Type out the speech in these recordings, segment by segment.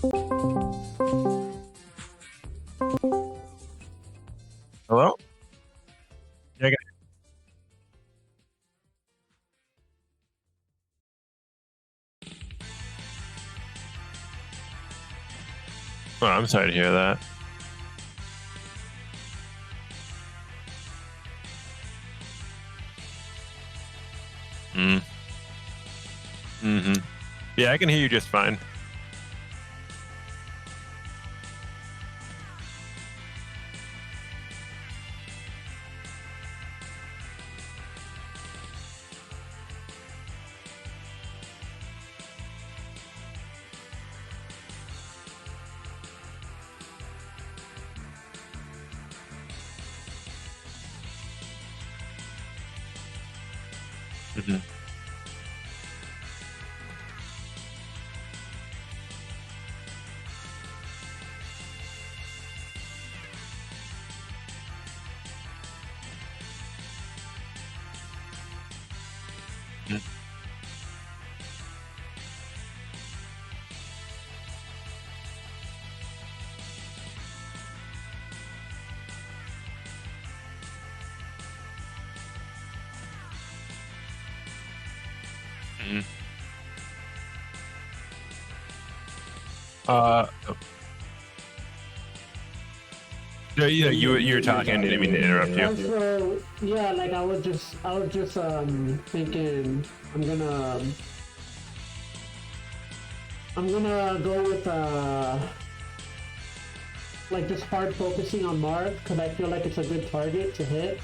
Hello? Yeah, oh, I'm sorry to hear that. Mm. Mm-hmm. Yeah, I can hear you just fine. Mm-hmm. Mm-hmm. Oh, yeah, you were talking. I didn't mean to interrupt you. So yeah, like I was just thinking I'm gonna I'm gonna go with like just hard focusing on Marth because I feel like it's a good target to hit.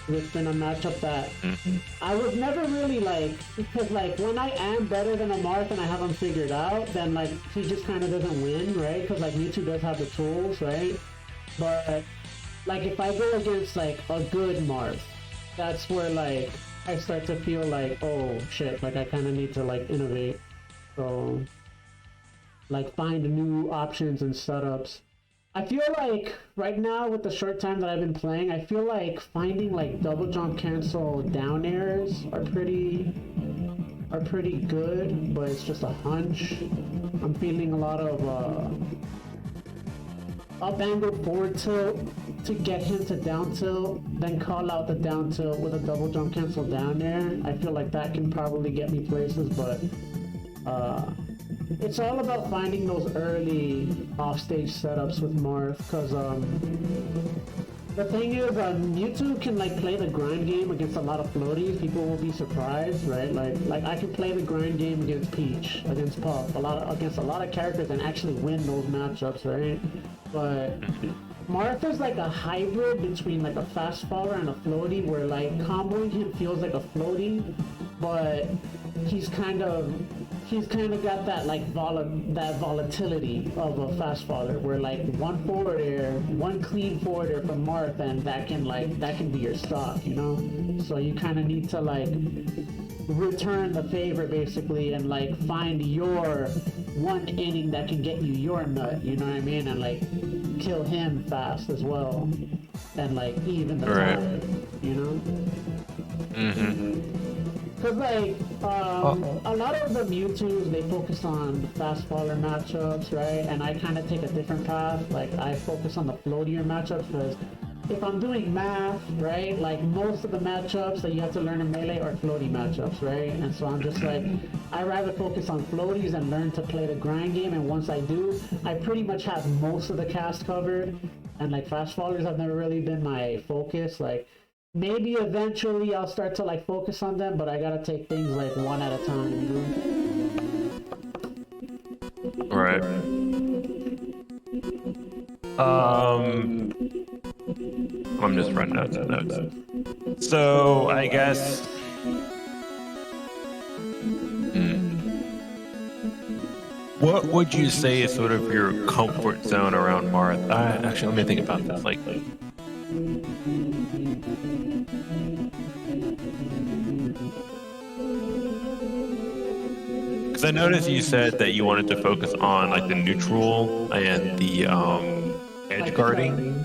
It's been a matchup that Mm-hmm. I was never really like, because like when I am better than a Marth and I have him figured out, then like he just kind of doesn't win, right? Because like Mewtwo does have the tools, right? But like if I go against like a good Marth, that's where like I start to feel like, oh shit, like I kind of need to like innovate. So like find new options and setups. I feel like right now with the short time that I've been playing, I feel like finding like double jump cancel down airs are pretty good, but it's just a hunch. I'm feeling a lot of up angle forward tilt to get him to down tilt, then call out the down tilt with a double jump cancel down air. I feel like that can probably get me places, but uh, it's all about finding those early offstage setups with Marth, because the thing is, Mewtwo can like play the grind game against a lot of floaties. People will be surprised, right? Like I can play the grind game against Peach, against Puff, against a lot of characters and actually win those matchups, right? But Martha's like a hybrid between like a fast faller and a floaty, where like comboing him feels like a floaty, but he's kind of he's kind of got that like that volatility of a fast faller, where like one forward air, one clean forward air from Marth, and that can be your stock, you know. So you kind of need to like return the favor basically, and like find your one inning that can get you your nut, you know what I mean, and like kill him fast as well, and like even the Right. time, you know. Mm-hmm. Cause like Oh. a lot of the Mewtwo's they focus on fast faller matchups, right? And I kind of take a different path. Like I focus on the floatier matchups because if I'm doing math, right, like most of the matchups that you have to learn in Melee are floaty matchups, right? And so I'm just like, I rather focus on floaties and learn to play the grind game. And once I do, I pretty much have most of the cast covered. And like fast fallers have never really been my focus. Like maybe eventually I'll start to like focus on them, but I gotta take things like one at a time, Right. I'm just running out some notes. So I guess. What would you say is sort of your comfort zone around Marth? Actually, let me think about this. Like, because I noticed you said that you wanted to focus on like the neutral and the edge guarding.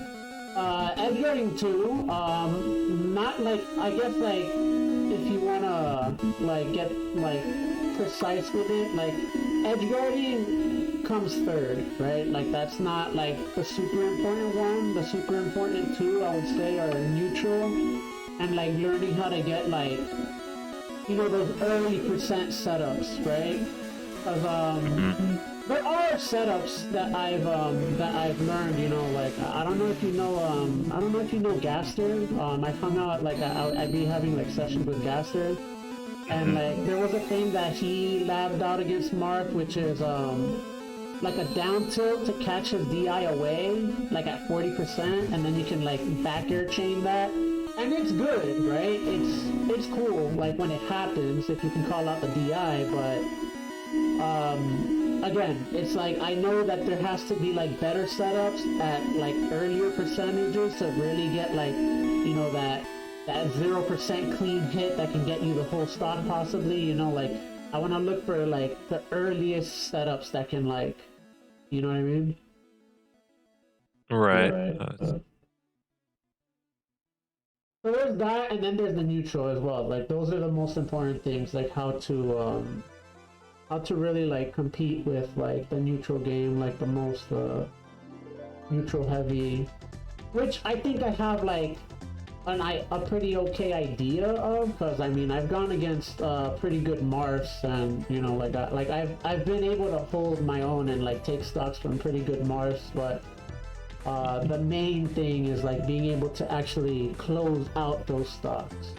edge guarding too. Not like I guess like if you wanna like get like precise with it, like edge guarding comes third, right? Like that's not like the super important one. The super important two, I would say, are neutral and like learning how to get like, you know, those early percent setups, right? Because there are setups that I've learned, you know, like I don't know if you know I don't know if you know Gaster. I found out like I'd be having like sessions with Gaster, and like there was a thing that he labbed out against Mark, which is like a down tilt to catch his DI away, like at 40%, and then you can like back air chain that. And it's good, right? It's cool, like when it happens, if you can call out the DI, but again, it's like I know that there has to be like better setups at like earlier percentages to really get like, you know, that 0% clean hit that can get you the whole stock possibly, you know, like I want to look for like the earliest setups that can like, you know what I mean? Right. So there's that, and then there's the neutral as well. Like those are the most important things, like how to really like compete with like the neutral game, like the most neutral heavy, which I think I have like a pretty okay idea of, because I mean I've gone against pretty good Marths, and you know like I've been able to hold my own and like take stocks from pretty good Marths, but the main thing is like being able to actually close out those stocks.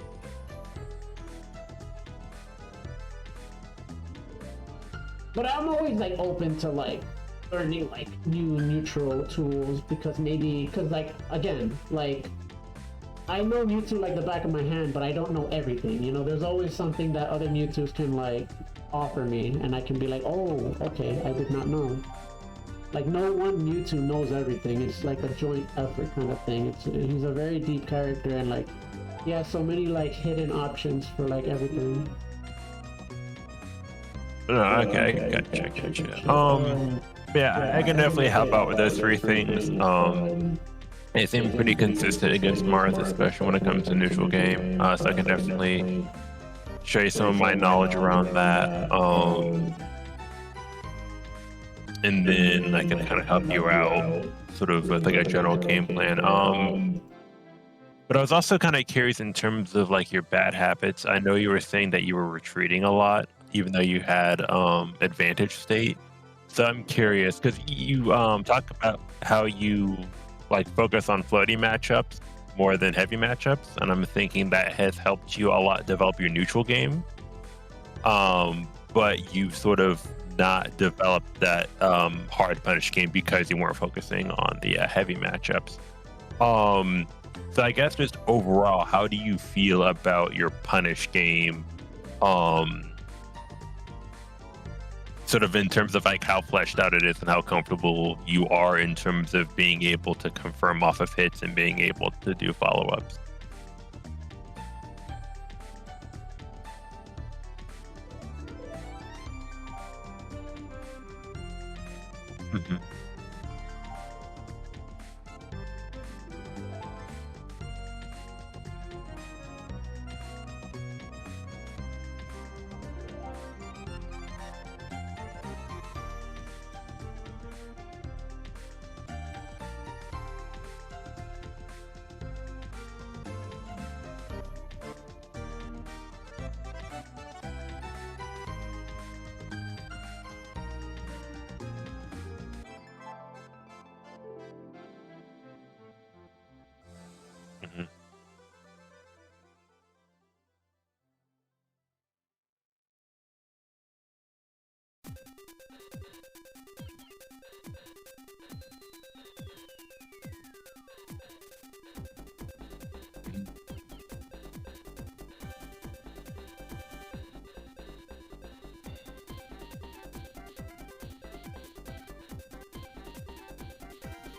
But I'm always like open to like learning like new neutral tools, because like again, like I know Mewtwo like the back of my hand, but I don't know everything. You know, there's always something that other Mewtwo's can like offer me, and I can be like, oh, okay, I did not know. Like no one Mewtwo knows everything. It's like a joint effort kind of thing. He's a very deep character, and like he has so many like hidden options for like everything. Okay, gotcha. Yeah, I can definitely help out with those three things. They seem pretty consistent against Marth, especially when it comes to neutral game. So I can definitely show you some of my knowledge around that. And then I can kind of help you out sort of with like a general game plan. But I was also kind of curious in terms of like your bad habits. I know you were saying that you were retreating a lot, even though you had advantage state. So I'm curious because you talk about how you like focus on floaty matchups more than heavy matchups, and I'm thinking that has helped you a lot develop your neutral game. But you've sort of not developed that hard punish game because you weren't focusing on the heavy matchups. So I guess just overall, how do you feel about your punish game? Sort of in terms of like how fleshed out it is and how comfortable you are in terms of being able to confirm off of hits and being able to do follow-ups. Mhm. Mhm. Mhm.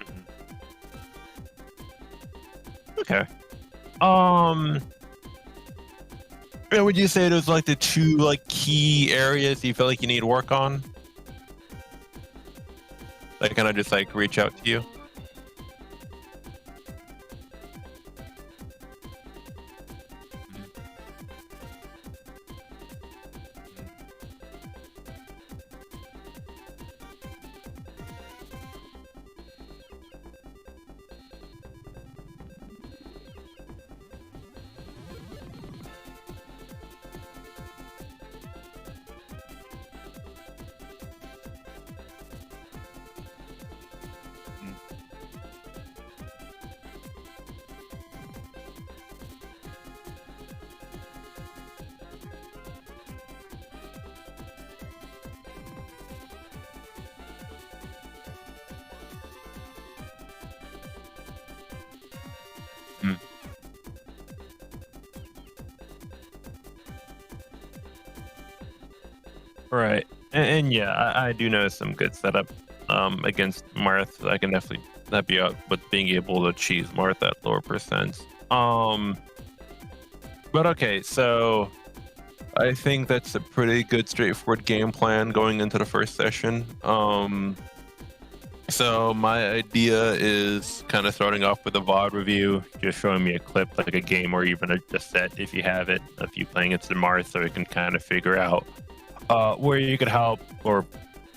Mhm. Okay. Um, and would you say those like the two like key areas you feel like you need to work on? Like kind of just like reach out to you? Mhm. Mhm. Right. And yeah, I do know some good setup against Marth. I can definitely help you out with being able to cheese Marth at lower percents. But okay, so I think that's a pretty good straightforward game plan going into the first session. So my idea is kind of starting off with a VOD review, just showing me a clip, like a game or even a set if you have it, if you playing it to Mars, so we can kind of figure out where you could help or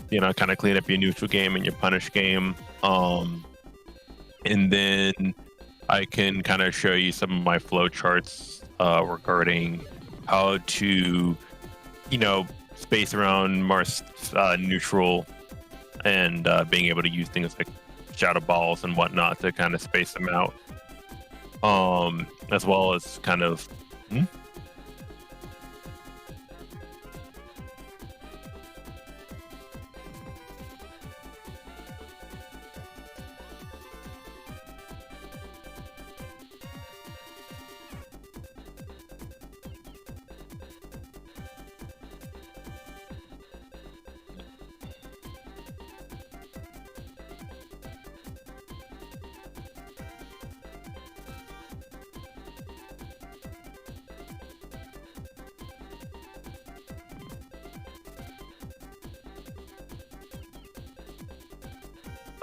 kind of clean up your neutral game and your punish game. And then I can kind of show you some of my flow charts regarding how to, space around Mars neutral and being able to use things like shadow balls and whatnot to kind of space them out, as well as kind of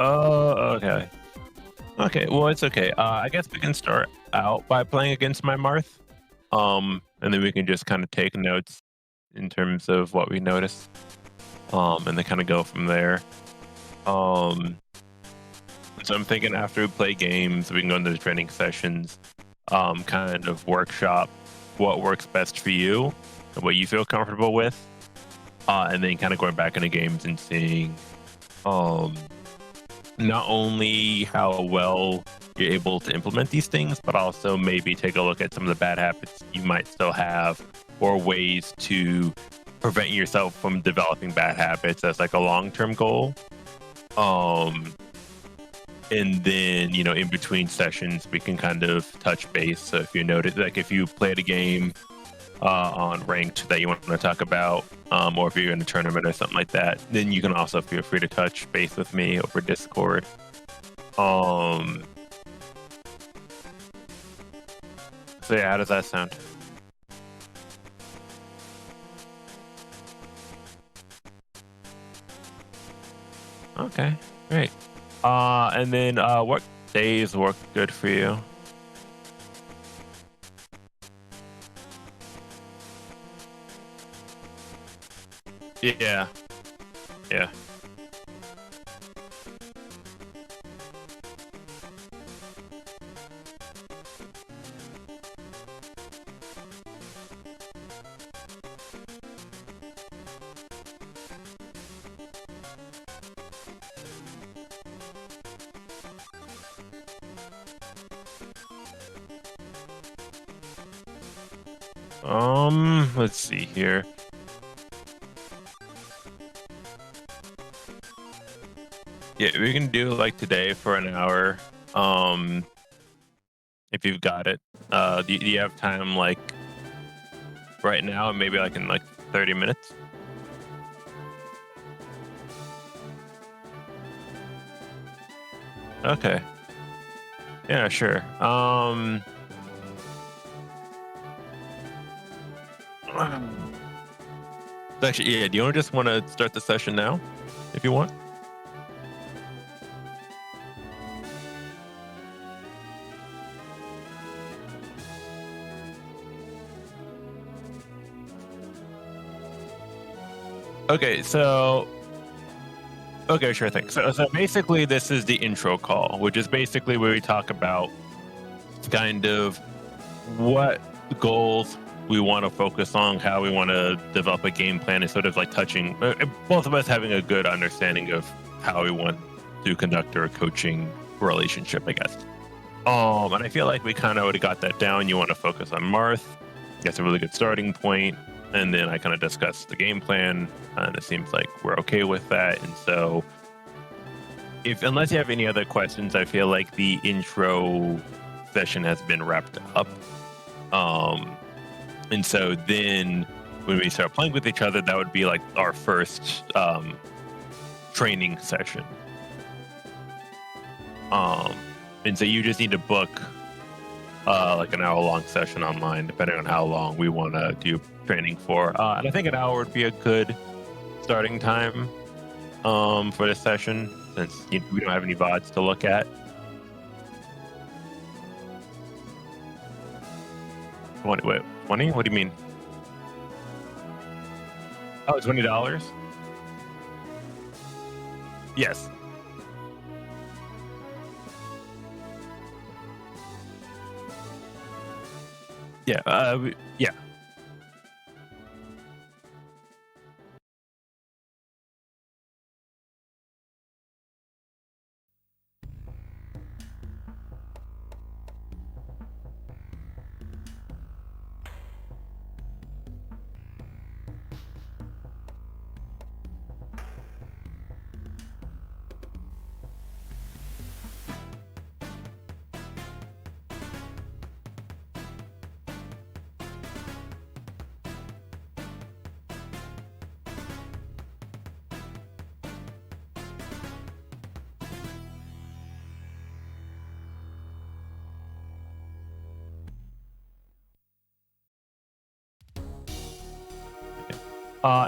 okay. Okay, well, it's okay. I guess we can start out by playing against my Marth, and then we can just kind of take notes in terms of what we notice, and then kind of go from there. Um, so I'm thinking after we play games, we can go into the training sessions, kind of workshop what works best for you, and what you feel comfortable with, and then kind of going back into games and seeing, um, not only how well you're able to implement these things, but also maybe take a look at some of the bad habits you might still have or ways to prevent yourself from developing bad habits as like a long-term goal. Um, and then, in between sessions, we can kind of touch base. So if you notice, like if you played a game on ranked that you want to talk about, or if you're in a tournament or something like that, then you can also feel free to touch base with me over Discord. Um, so yeah, how does that sound? Okay, great. And then what days work good for you? Yeah, yeah. Let's see here. Yeah, we can do like today for an hour. Um, if you've got it. Do you have time like right now? Maybe like in like 30 minutes? Okay. Yeah, sure. Actually, yeah. Do you just want to start the session now, if you want? Okay, okay, sure thing. So basically, this is the intro call, which is basically where we talk about kind of what goals we want to focus on, how we want to develop a game plan, and sort of like touching both of us having a good understanding of how we want to conduct our coaching relationship, I guess. And I feel like we kind of already got that down. You want to focus on Marth. That's a really good starting point. And then I kind of discussed the game plan, and it seems like we're okay with that. And so, if unless you have any other questions, I feel like the intro session has been wrapped up. And so then when we start playing with each other, that would be like our first training session. And so you just need to book like an hour-long session online, depending on how long we want to do training for. And I think an hour would be a good starting time for this session, since we don't have any VODs to look at. Wait, 20? What do you mean? Oh, $20? Yes. Yeah, yeah.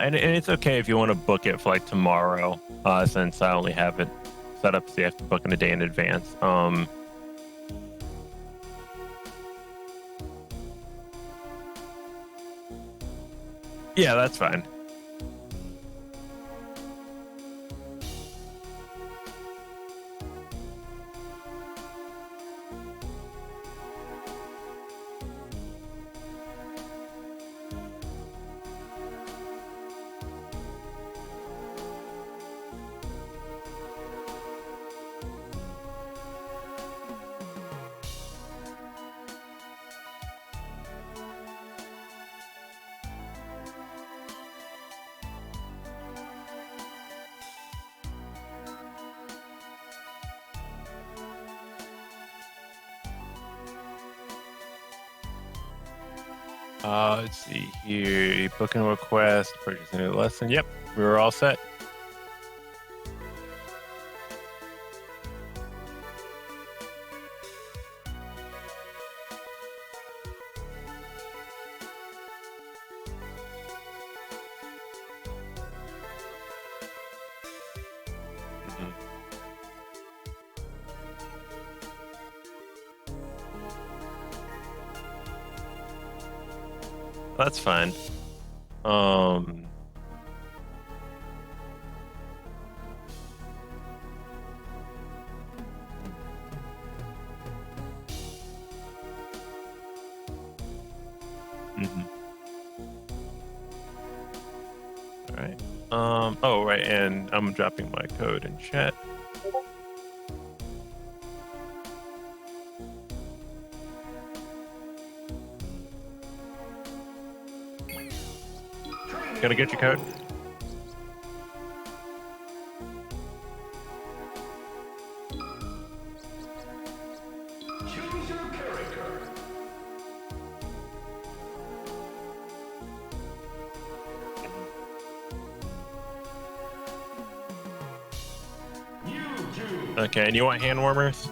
And it's okay if you want to book it for like tomorrow, since I only have it set up so you have to book in a day in advance. Yeah, that's fine. Let's see here. Booking request, purchase a new lesson. Yep, we were all set. Mhm. That's fine. Mhm. All right. Oh, right, and I'm dropping my code in chat. Gotta get your code. Choose your character. You choose. Okay, and you want hand warmers?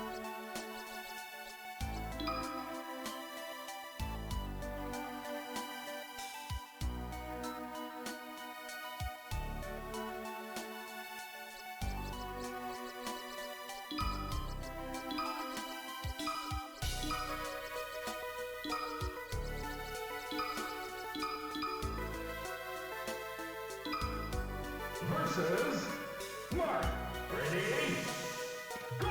Versus Mark. Ready? Go!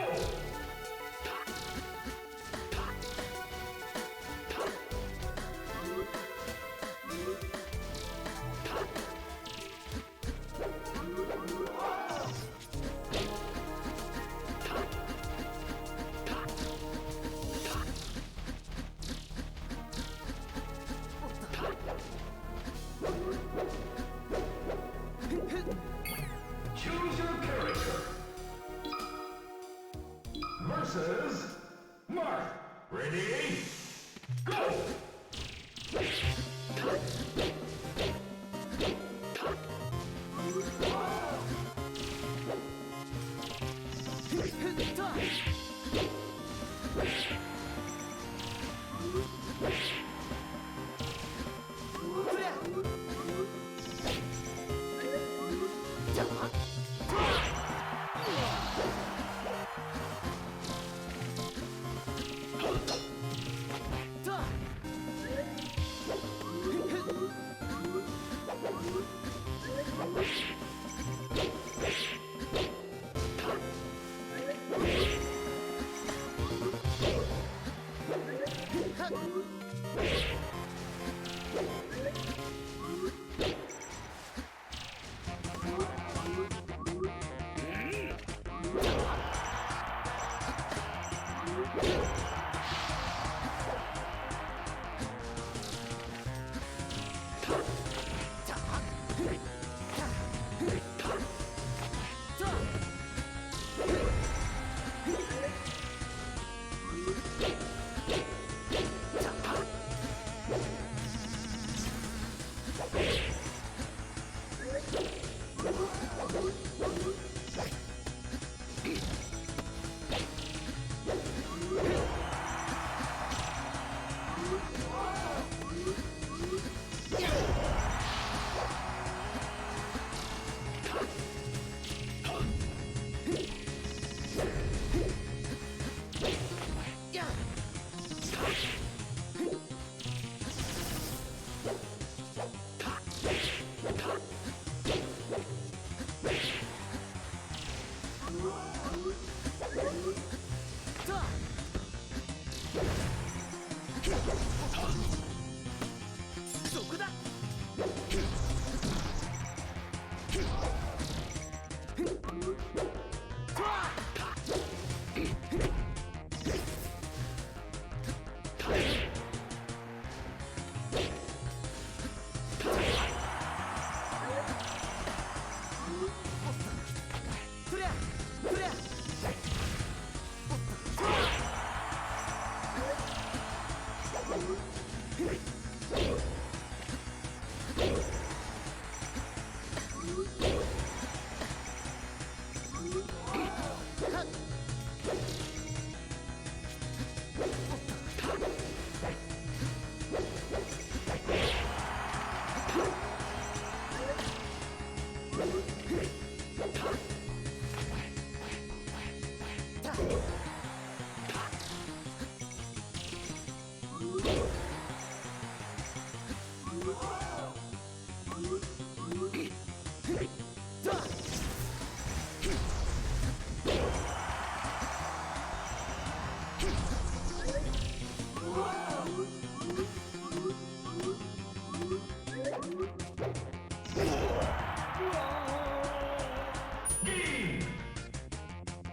Game.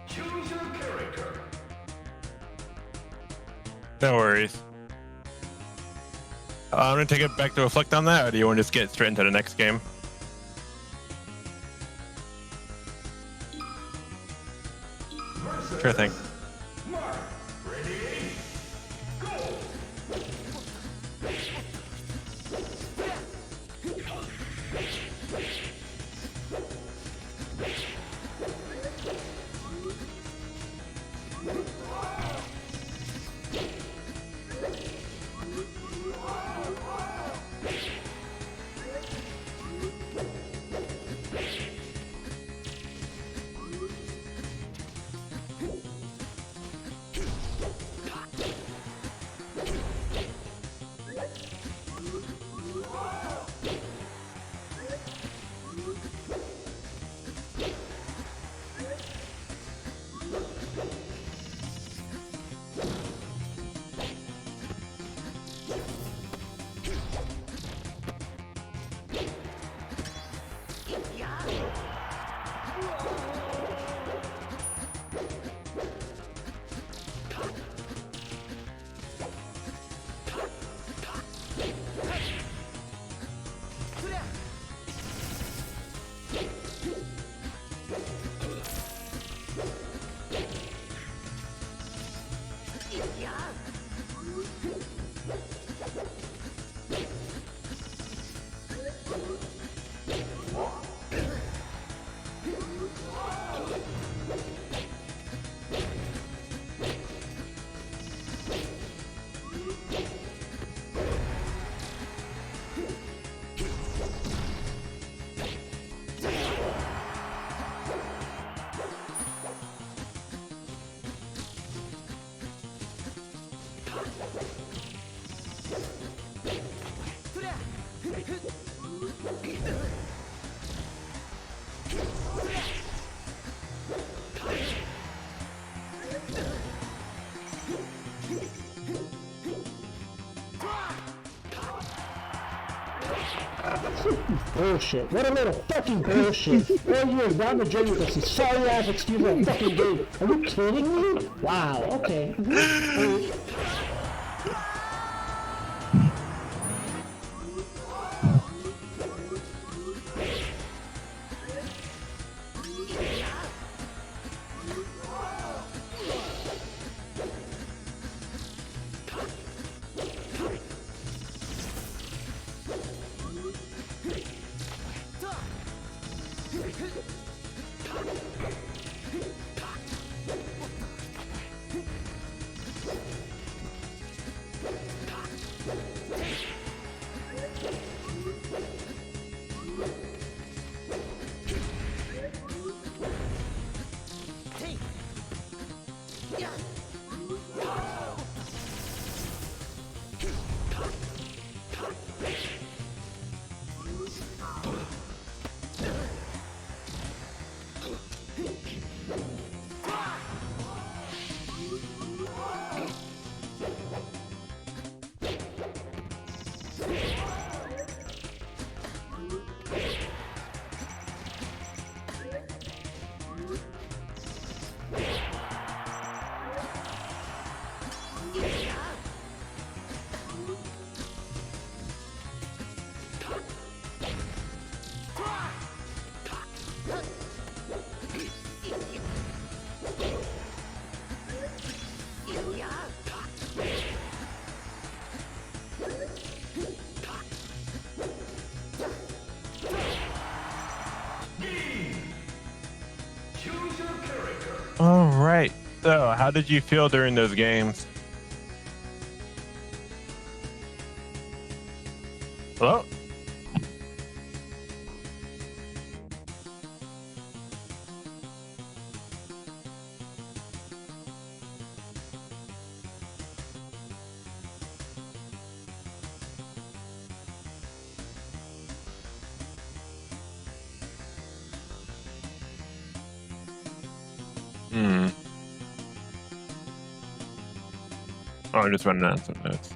Choose your character. No worries. I'm gonna take it back to reflect on that, or do you want to just get straight into the next game? Versus Sure thing. Mark. Ready? Go. Bullshit. What a little fucking bullshit. 4 years down the drain with this sorry ass excuse for a fucking game. Are you kidding me? Wow, okay. character. All right. So, how did you feel during those games? Hello? Hmm. Oh, I'm just running down some notes.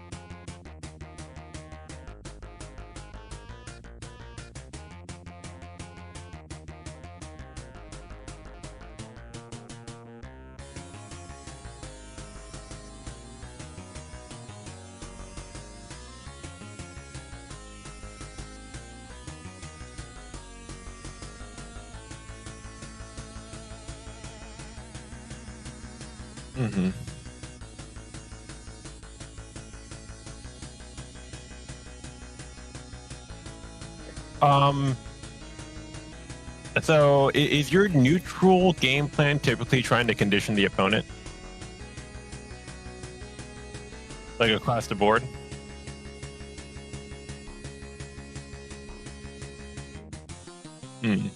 Mm-hmm. Um. So, is your neutral game plan typically trying to condition the opponent, like across the board? Mm.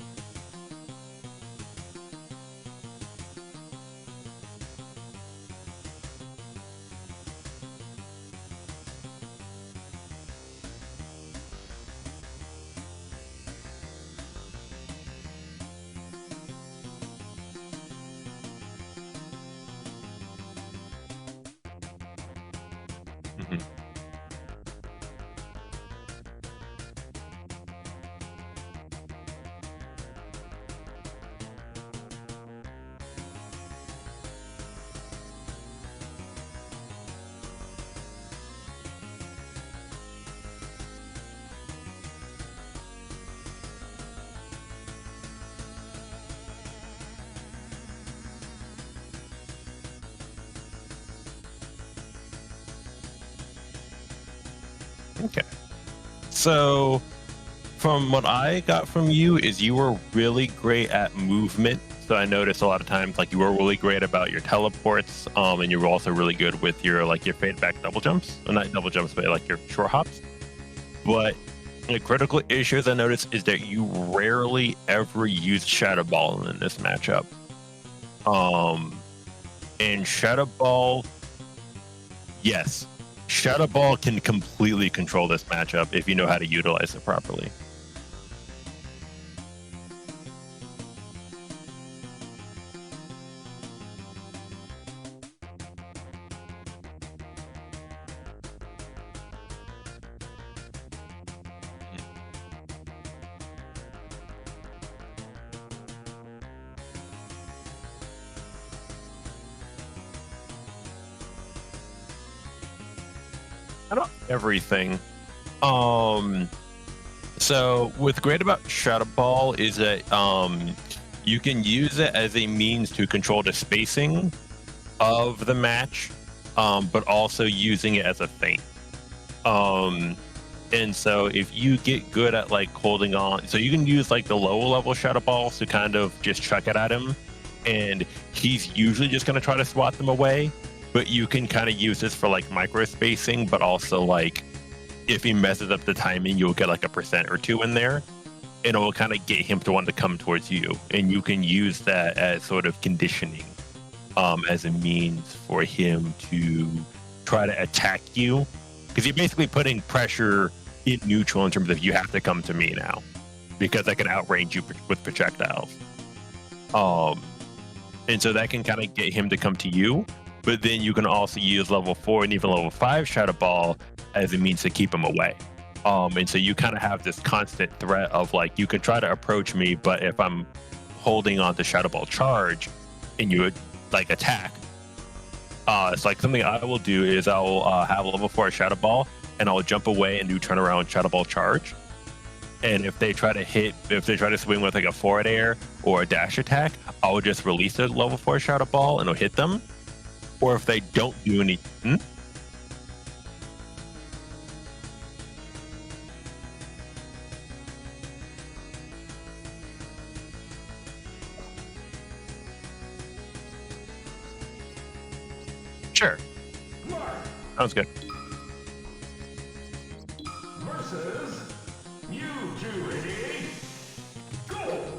Mhm. Okay. So, from what I got from you, is you were really great at movement. So I noticed a lot of times, like you were really great about your teleports, and you were also really good with your fade back double jumps, well, not double jumps, but like your short hops. But the critical issues I noticed is that you rarely ever use Shadow Ball in this matchup. Um, and Shadow Ball, yes, Shadow Ball can completely control this matchup if you know how to utilize it properly. Not everything. Um, so what's great about Shadow Ball is that you can use it as a means to control the spacing of the match, but also using it as a feint. Um, and so if you get good at like holding on, so you can use like the lower level Shadow Balls to kind of just chuck it at him, and he's usually just going to try to swat them away. But you can kind of use this for like micro spacing, but also like if he messes up the timing, you'll get like a percent or two in there, and it will kind of get him to want to come towards you, and you can use that as sort of conditioning, as a means for him to try to attack you, because you're basically putting pressure in neutral in terms of you have to come to me now because I can outrange you with projectiles. Um, and so that can kind of get him to come to you. But then you can also use level 4 and even level 5 Shadow Ball as a means to keep him away. And so you kind of have this constant threat of like, you could try to approach me, but if I'm holding on to Shadow Ball charge and you would like attack, it's like something I will do is I'll have level 4 Shadow Ball and I'll jump away and do turnaround Shadow Ball charge. And if they try to swing with like a forward air or a dash attack, I'll just release a level 4 Shadow Ball and it'll hit them. Or if they don't do anything, Sure. Mark Sounds good. versus you two. Ready? Go!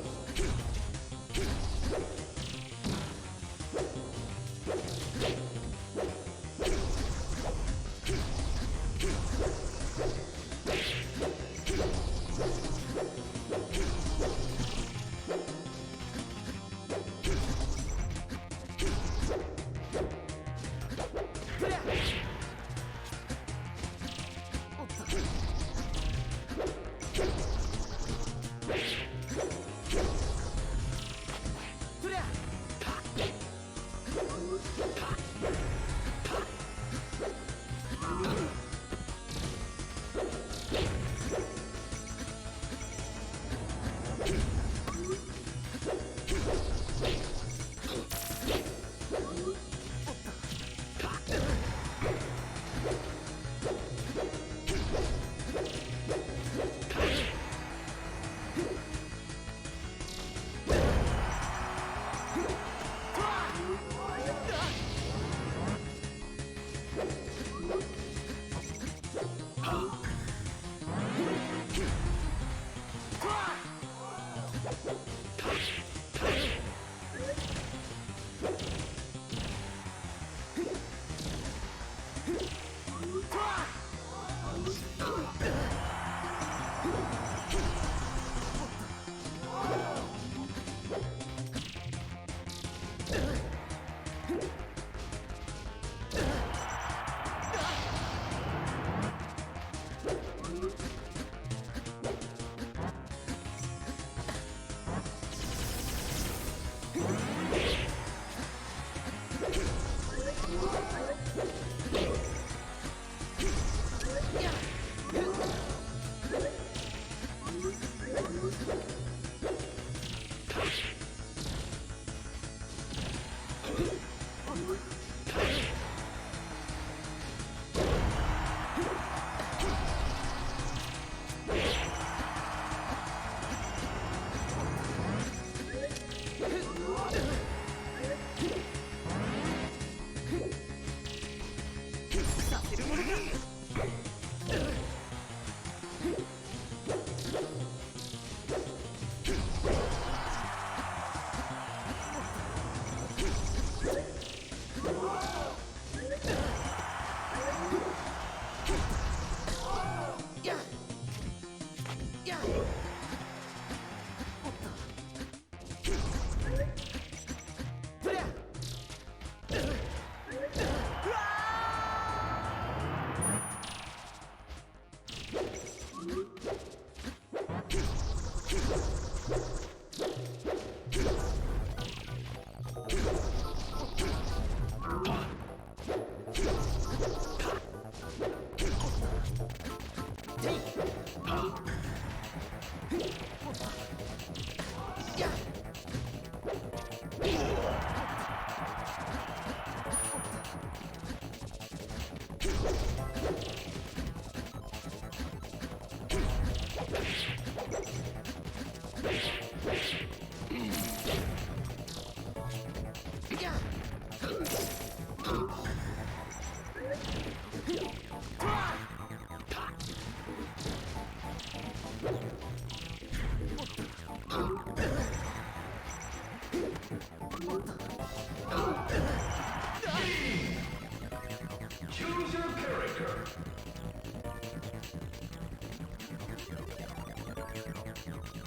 Choose your character.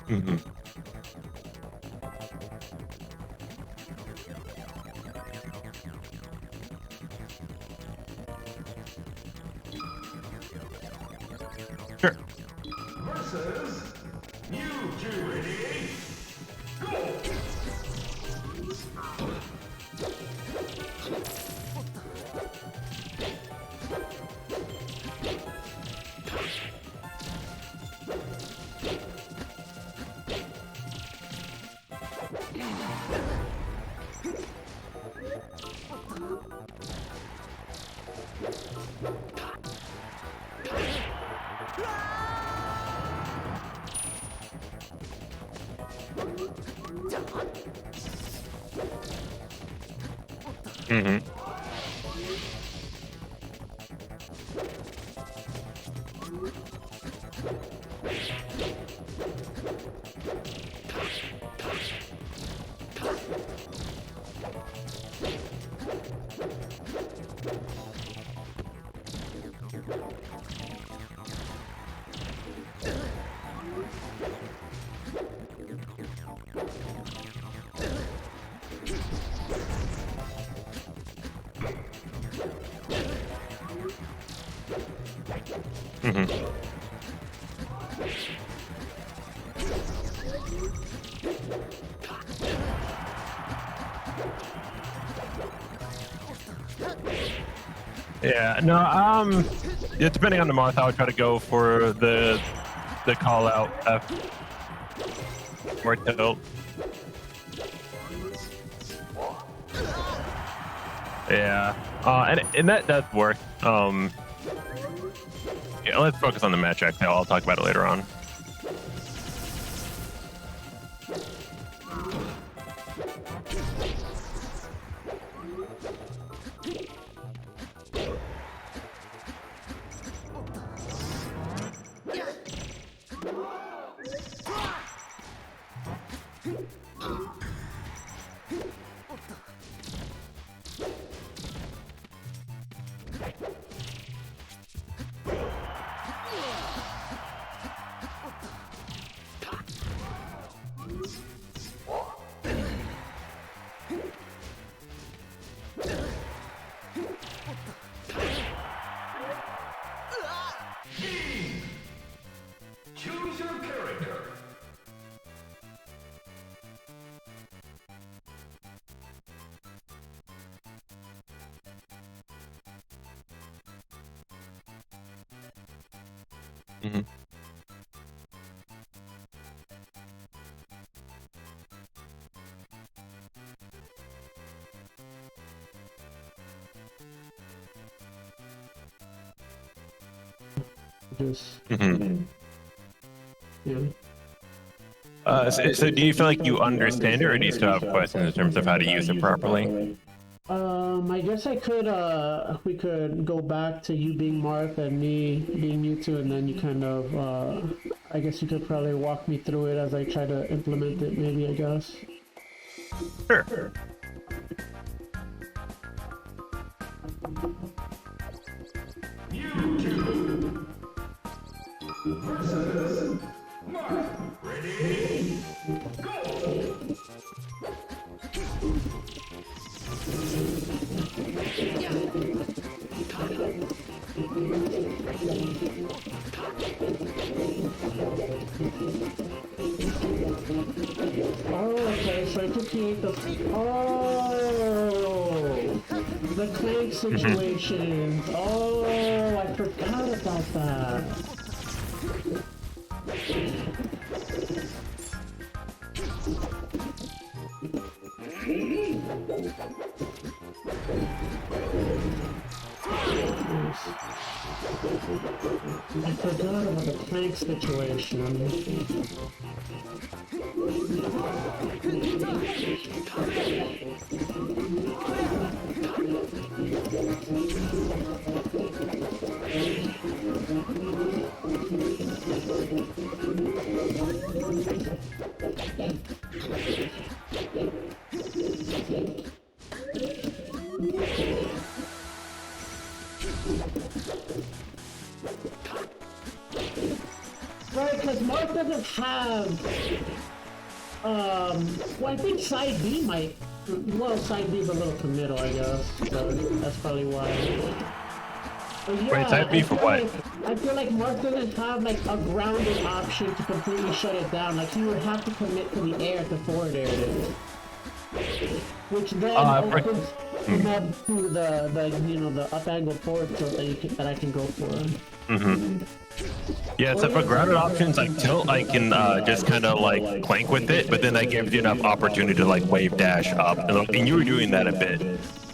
Mm-hmm. Sure. Versus you two. Ready? Go! Mm-hmm. Mm-hmm. Yeah, no, yeah, depending on the month, I would try to go for the call out F or tilt. Yeah, and that does work. Yeah, let's focus on the match actually. I'll talk about it later on. Choose your character. Mm-hmm. Just Mm-hmm. yeah. So do you feel like you understand it, or do you still have questions in terms of how to use it properly? I guess we could go back to you being Marth and me being Mewtwo, and then you kind of, I guess you could probably walk me through it as I try to implement it, maybe, I guess. Sure. Mewtwo versus Marth. Ready? Go! Oh, okay, so I could create the... Oh! The clank situation. Oh, I forgot about that. I forgot about the plank situation. Right, because Mark doesn't have, well, I think side B might, well, side B's a little committal, I guess, so that's probably why. But yeah, Wait, side B for what? I feel like Mark doesn't have, like, a grounded option to completely shut it down, like, he would have to commit to the air to forward air it. Which then opens up to the you know, the up angle forward tilt that I can go for. Mm-hmm. Yeah, so for grounded options like tilt, I can just kind of like clank with it, but then that gives you enough opportunity to like wave dash up, and you were doing that a bit.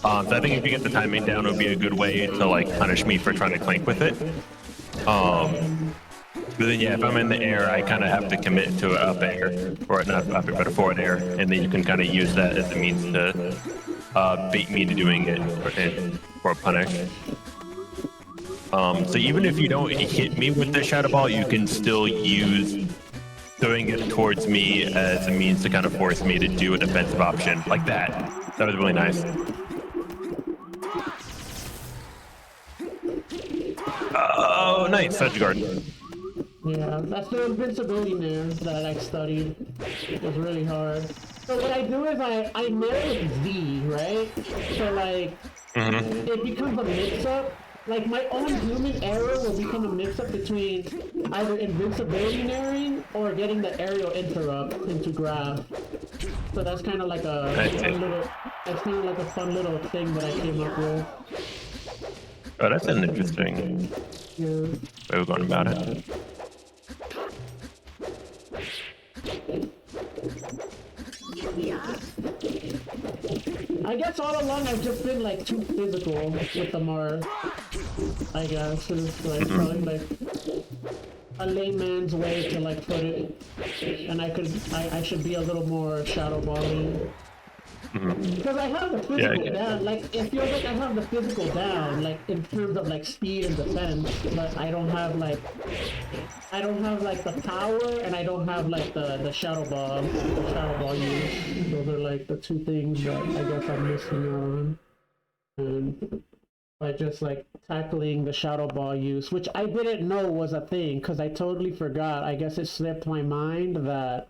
So I think if you get the timing down, it would be a good way to like punish me for trying to clank with it. But then yeah, if I'm in the air, I kind of have to commit to an up air, or not up air, but a forward air, and then you can kind of use that as a means to bait me to doing it or punish. So even if you don't hit me with the Shadow Ball, you can still use throwing it towards me as a means to kind of force me to do a defensive option like that. That was really nice. Oh, nice. Such guard. Yeah, that's the invincibility there that I studied. It was really hard. So what I do is I marry Z, right? So like, it becomes a mix-up. like my own human error will become a mix-up between either invincibility narrowing or getting the aerial interrupt into grab. So that's kind of like a fun little, that's kind of like a fun little thing that I came up with. Oh, that's an interesting way of going about it. I guess all along I've just been like too physical with the Mars. I guess it's like probably like a layman's way to like put it, and I should be a little more shadow balling. Because I have the physical down, like it feels like I have the physical down, like in terms of like speed and defense, but I don't have like the power, and I don't have like the shadow ball use. Those are like the two things that I guess I'm missing out on. And by just like tackling the shadow ball use, which I didn't know was a thing, because I totally forgot. I guess it slipped my mind that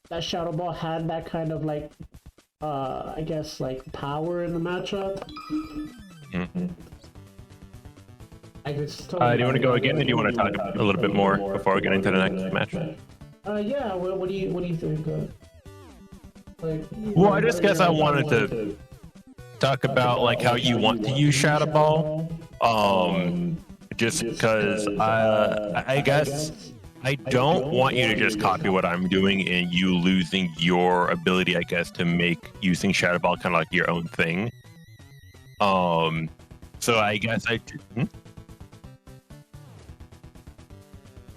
that shadow ball had that kind of like I guess like power in the matchup. I just do you want to go again, or do you want to talk a little bit more before we get into the next match? Yeah. What do you think? Well, I just guess I wanted to talk about like how you want to use Shadow Ball. Just because I guess I don't want you to just copy what I'm doing and you losing your ability, I guess, to make using Shadow Ball kind of like your own thing. So I guess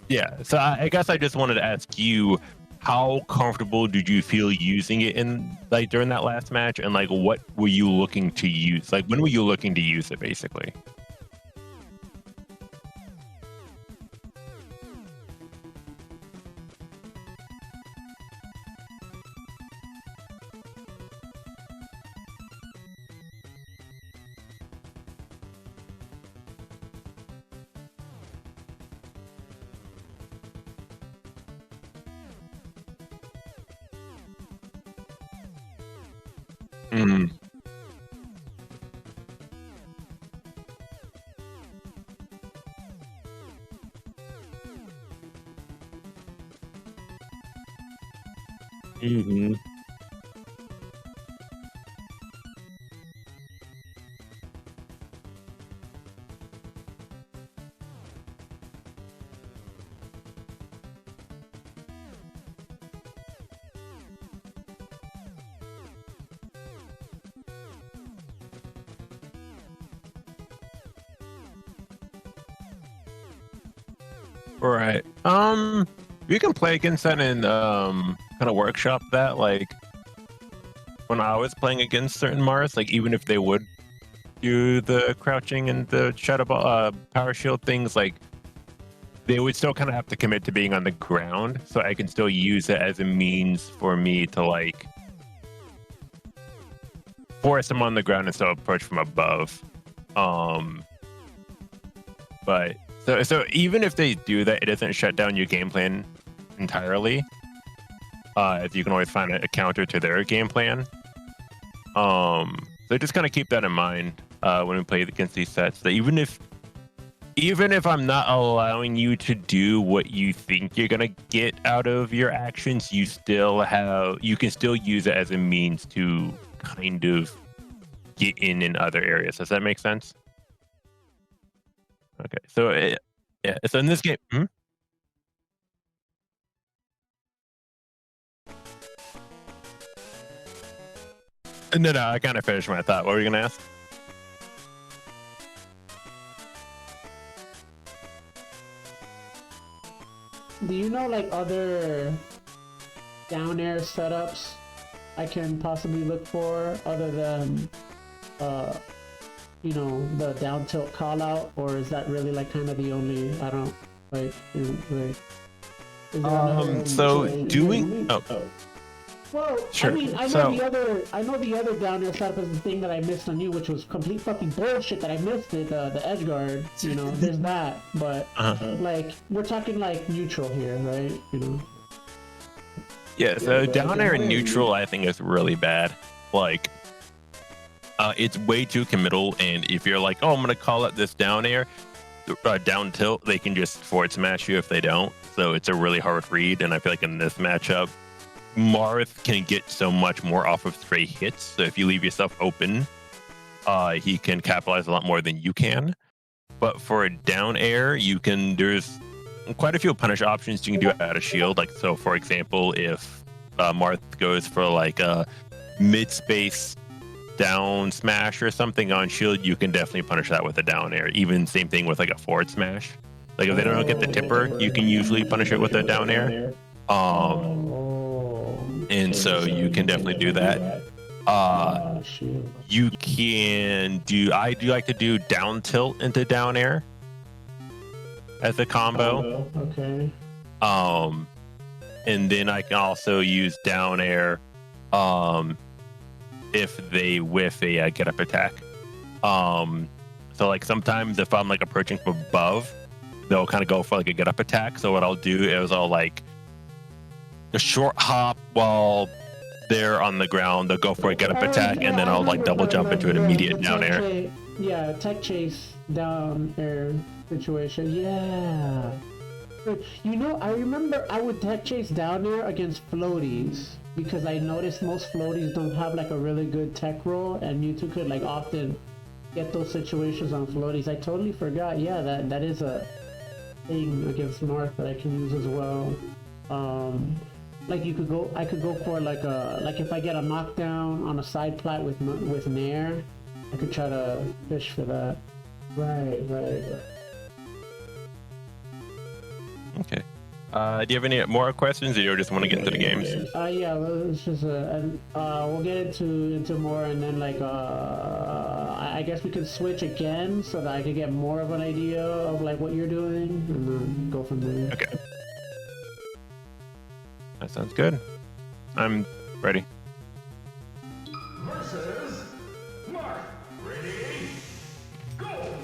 yeah, so I guess I just wanted to ask you, how comfortable did you feel using it in like during that last match, and like what were you looking to use? Like when were you looking to use it, basically? Mm. Mm-hmm. Right. You can play against that and kind of workshop that. Like when I was playing against certain Mars, like even if they would do the crouching and the shadow ball, power shield things, like they would still kind of have to commit to being on the ground. So I can still use it as a means for me to like force them on the ground and still approach from above. But so even if they do that, it doesn't shut down your game plan entirely. If you can always find a counter to their game plan. So just kind of keep that in mind when we play against these sets. That even if I'm not allowing you to do what you think you're gonna get out of your actions, you can still use it as a means to kind of get in other areas. Does that make sense? Okay, so yeah, so in this game, no, I kind of finished my thought. What were you gonna ask? Do you know like other down air setups I can possibly look for other than the down tilt call out, or is that really like kind of the only, I don't like, is there so doing well, sure. I mean, I know the other down air setup is the thing that I missed on you, which was complete fucking bullshit that I missed it, the edge guard, there's that, but like we're talking like neutral here, right? Yeah, so down air and neutral I think is really bad. Like It's way too committal, and if you're like, oh, I'm gonna call it this down air, down tilt, they can just forward smash you if they don't. So it's a really hard read, and I feel like in this matchup, Marth can get so much more off of straight hits. So if you leave yourself open, he can capitalize a lot more than you can. But for a down air, there's quite a few punish options you can do out of shield. Like, so for example, if Marth goes for like a mid space down smash or something on shield, you can definitely punish that with a down air. Even same thing with like a forward smash. Like if they don't get the tipper, you can usually punish it with a down air. And so you can definitely do that. You can do. I do like to do down tilt into down air as a combo. Okay. And then I can also use down air if they whiff a get up attack. So like sometimes if I'm like approaching from above, they'll kind of go for like a get up attack. So what I'll do is I'll like a short hop while they're on the ground. They'll go for a get up attack, and then I'll like double jump into an immediate down air. Yeah, tech chase down air situation. Yeah. You know, I remember I would tech chase down air against floaties because I noticed most floaties don't have like a really good tech roll, and you two could like often get those situations on floaties. I totally forgot. Yeah, that is a thing against Marth that I can use as well. Like I could go for like if I get a knockdown on a side plat with Nair, I could try to fish for that. Right. Okay. Do you have any more questions, or you just want to get into the games? Yeah, let's just we'll get into more, and then like I guess we could switch again so that I could get more of an idea of like what you're doing, and then go from there. Okay. That sounds good. I'm ready. Versus Mark. Ready? Go!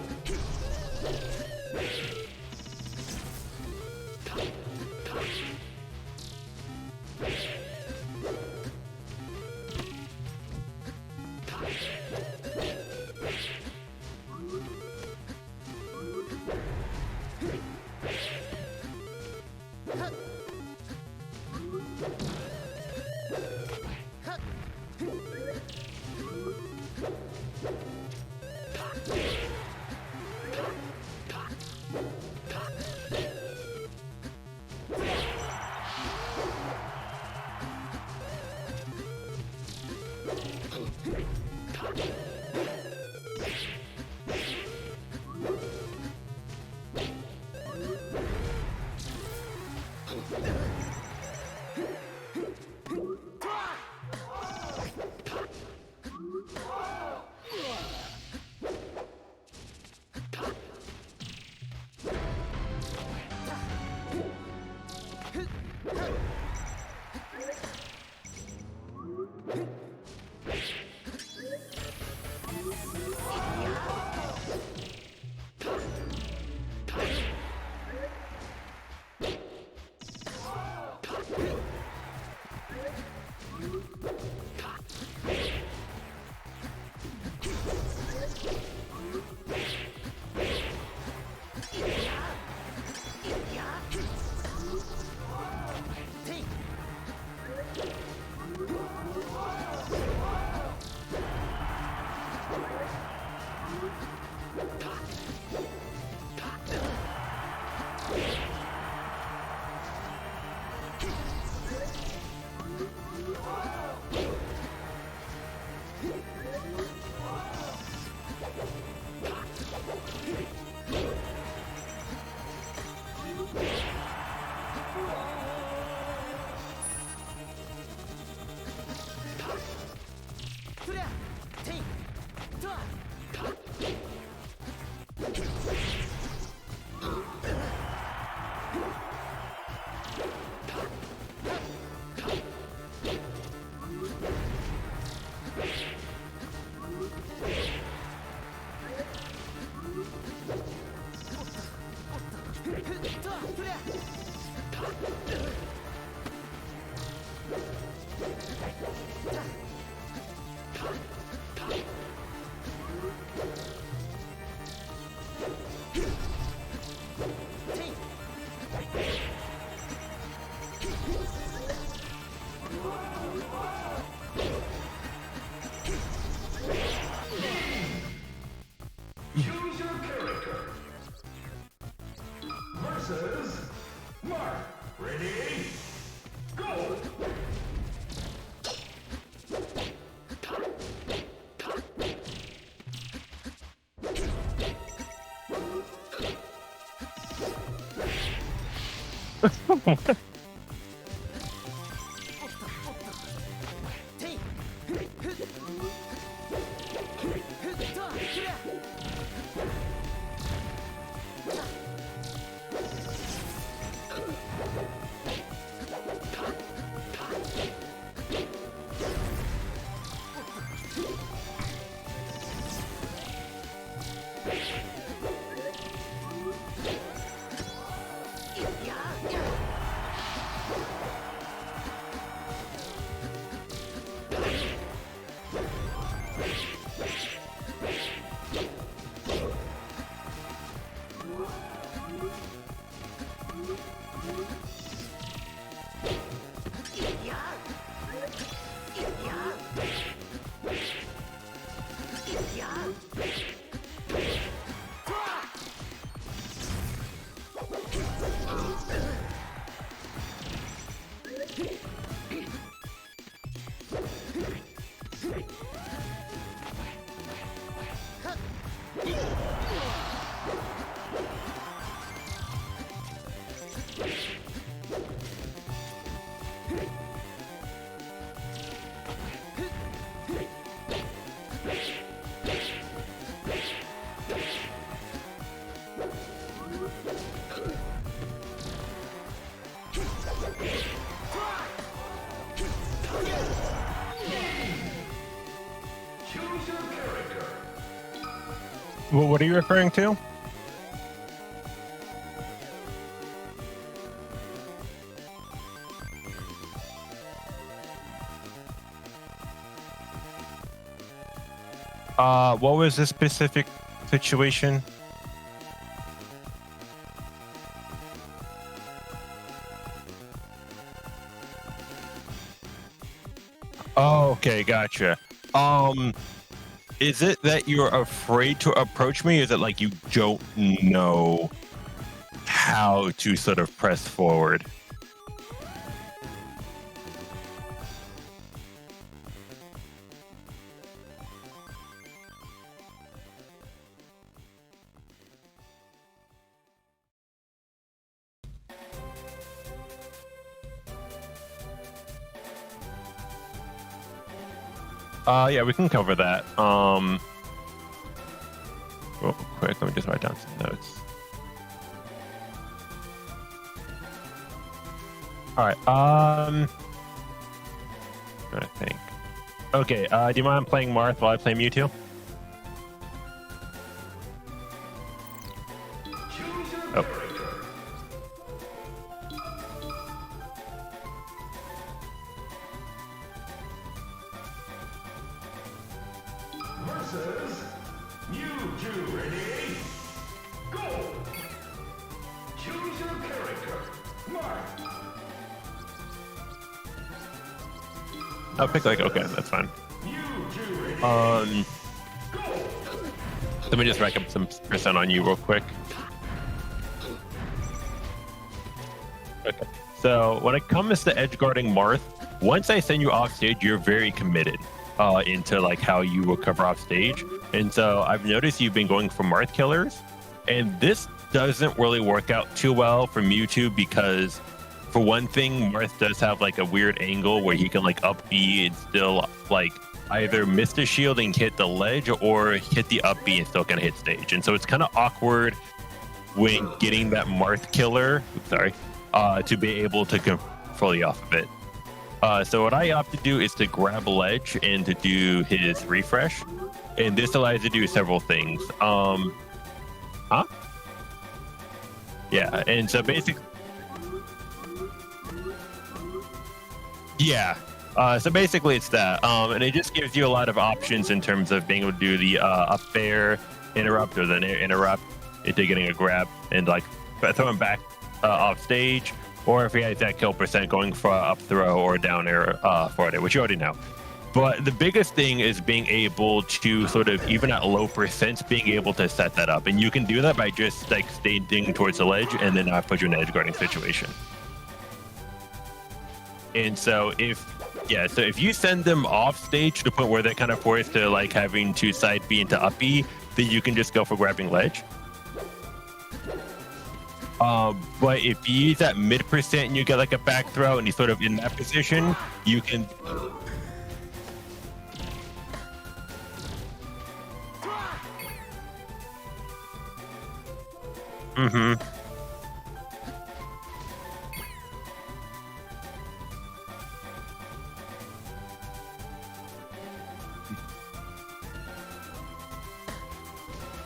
Choose your character. Well, what are you referring to? What was the specific situation? Oh, okay, gotcha. Is it that you're afraid to approach me? Is it like you don't know how to sort of press forward? Yeah, we can cover that. Real quick, let me just write down some notes. All right. I'm trying to think. Okay. Do you mind playing Marth while I play Mewtwo? Choose your Oh. character. Versus Mewtwo. Ready? Go! Choose your character. Mark. I'll pick okay, that's fine. Mewtwo. Ready? Go! Let me just rack up some percent on you real quick. Okay. So when it comes to edge guarding Marth, once I send you off stage, you're very committed into like how you recover off stage. And so I've noticed you've been going for Marth killers, and this doesn't really work out too well for Mewtwo because, for one thing, Marth does have like a weird angle where he can like up B and still like either miss the shield and hit the ledge or hit the up B and still kind of hit stage. And so it's kind of awkward when getting that Marth killer, to be able to come fully off of it. So what I opt to do is to grab a ledge and to do his refresh. And this allows you to do several things. Yeah, and so basically, yeah. So basically it's that. And it just gives you a lot of options in terms of being able to do the up air interrupt or the interrupt into getting a grab and like throwing back off stage, or if he has that kill percent going for up throw or down air for it, which you already know. But the biggest thing is being able to sort of, even at low percents, being able to set that up. And you can do that by just like staging towards the ledge and then put you in an edge guarding situation. And so if you send them off stage to the point where they're kind of forced to like having to side B into up B, then you can just go for grabbing ledge. But if you use that mid percent and you get like a back throw and he's sort of in that position, you can. Mm-hmm.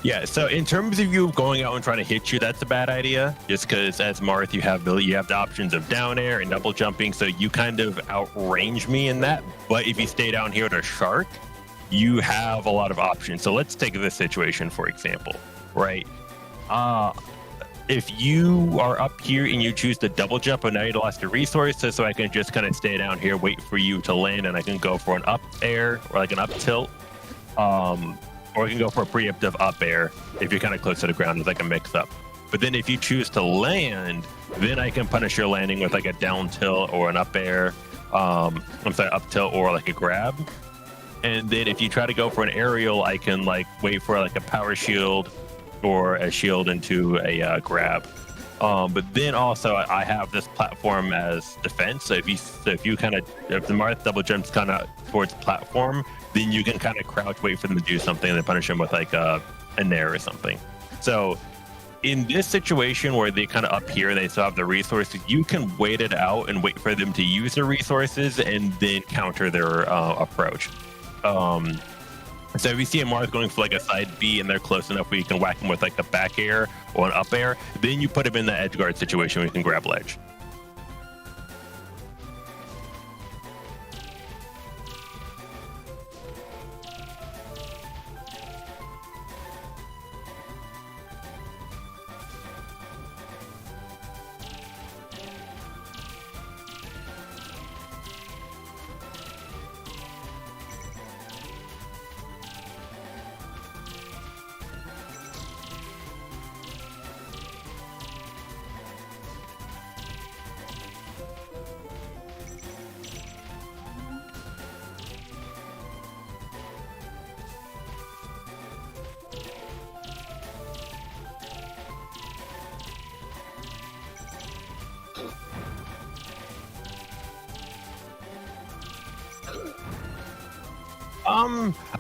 Yeah, so in terms of you going out and trying to hit you, that's a bad idea. Just because as Marth, you have the options of down air and double jumping, so you kind of outrange me in that. But if you stay down here to shark, you have a lot of options. So let's take this situation for example, right? If you are up here and you choose to double jump, and now you lost your resources, so I can just kind of stay down here, wait for you to land, and I can go for an up air or like an up tilt. Or you can go for a preemptive up air if you're kind of close to the ground. It's like a mix up. But then if you choose to land, then I can punish your landing with like a down tilt or an up air. I'm sorry, up tilt or like a grab. And then if you try to go for an aerial, I can like wait for like a power shield or a shield into a grab. But then also I have this platform as defense. So if the Marth double jumps kind of towards platform, then you can kind of crouch, wait for them to do something, and then punish them with like a nair or something. So in this situation where they kind of up here, they still have the resources, you can wait it out and wait for them to use their resources and then counter their approach. So if you see a Marth going for like a side B and they're close enough where you can whack them with like a back air or an up air, then you put them in the edge guard situation where you can grab ledge.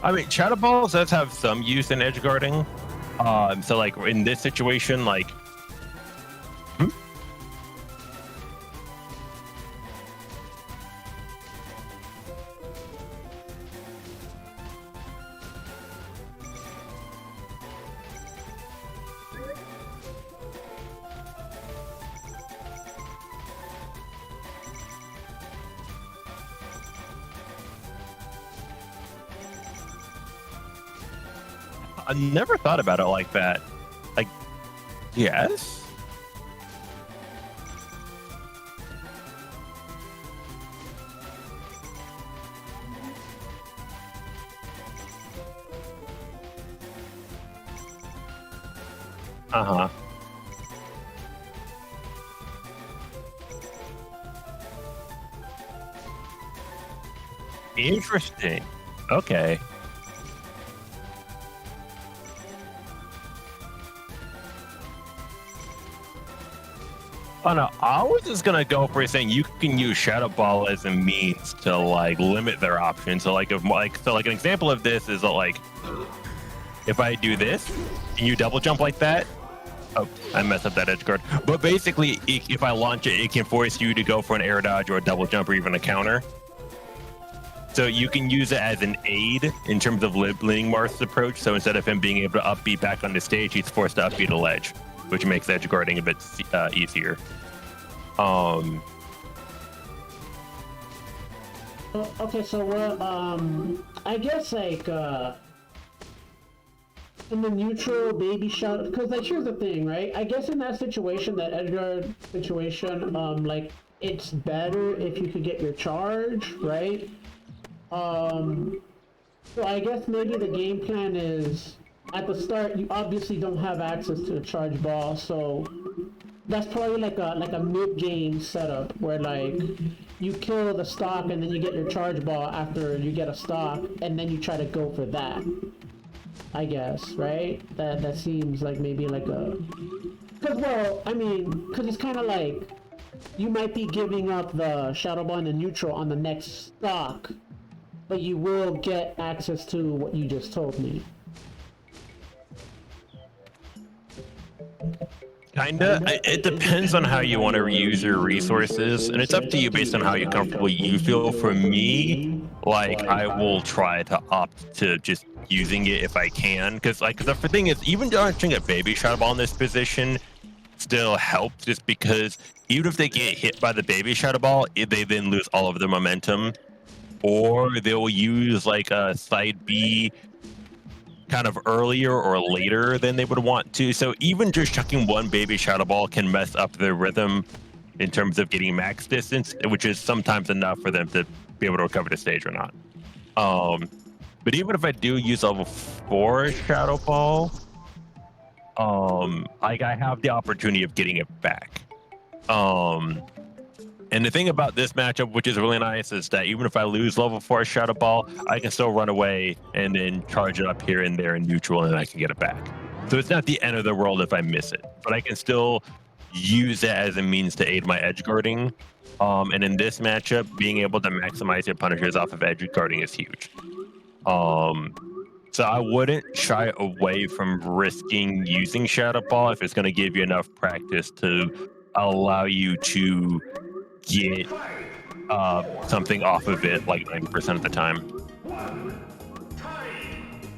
I mean, shadow balls does have some use in edge guarding. So like in this situation, like, I never thought about it like that. Like, yes. Uh-huh. Interesting. Okay. Oh no, I was just gonna go for saying you can use Shadow Ball as a means to like limit their options. So like an example of this is that like if I do this and you double jump like that, oh, I messed up that edge guard. But basically, if I launch it, it can force you to go for an air dodge or a double jump or even a counter. So you can use it as an aid in terms of limiting Marth's approach. So instead of him being able to upbeat back on the stage, he's forced to upbeat a ledge, which makes edge guarding a bit easier. Okay, so what? I guess like in the neutral baby shot, because like here's the thing, right? I guess in that situation, that Edgar situation, like it's better if you could get your charge, right? So I guess maybe the game plan is at the start you obviously don't have access to the charge ball, so that's probably like a mid-game setup where like you kill the stock and then you get your charge ball after you get a stock, and then you try to go for that. I guess, right? That seems like maybe like Cause well, I mean, cause it's kind of like you might be giving up the Shadow Ball and the neutral on the next stock, but you will get access to what you just told me. Kinda. It depends on how you want to reuse your resources, and it's up to you based on how you comfortable you feel. For me, like I will try to opt to just using it if I can, because like the thing is, even launching a baby shadow ball in this position still helps, just because even if they get hit by the baby shadow ball, they then lose all of their momentum, or they'll use like a side B kind of earlier or later than they would want to. So even just chucking one baby shadow ball can mess up their rhythm in terms of getting max distance, which is sometimes enough for them to be able to recover the stage or not. Um, but even if I do use level 4 shadow ball, like I have the opportunity of getting it back. And the thing about this matchup, which is really nice, is that even if I lose level 4 Shadow Ball, I can still run away and then charge it up here and there in neutral, and then I can get it back. So it's not the end of the world if I miss it, but I can still use it as a means to aid my edge guarding. And in this matchup, being able to maximize your punishers off of edge guarding is huge. So I wouldn't shy away from risking using Shadow Ball if it's going to give you enough practice to allow you to get something off of it like 90% of the time. One. Time.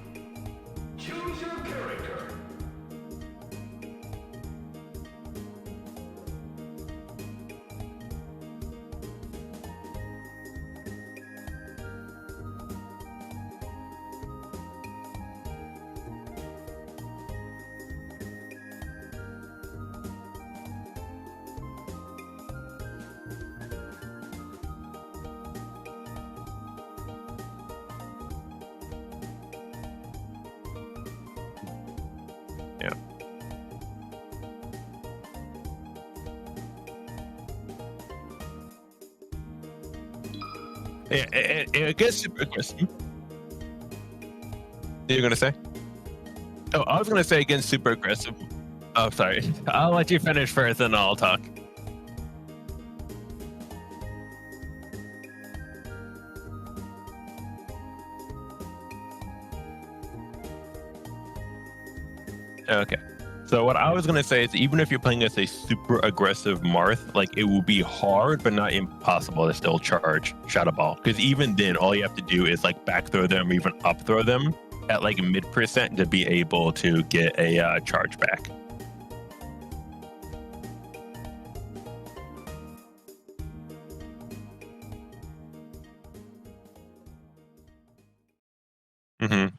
Choose your character. Yeah. Yeah, it gets super aggressive. You're gonna say? Oh, I was gonna say against super aggressive. Oh, sorry. I'll let you finish first, and I'll talk. Okay. So what I was gonna say is, even if you're playing as a super aggressive Marth, like it will be hard, but not impossible to still charge Shadow Ball. Because even then, all you have to do is like back throw them, or even up throw them at like mid percent to be able to get a charge back. Mm-hmm.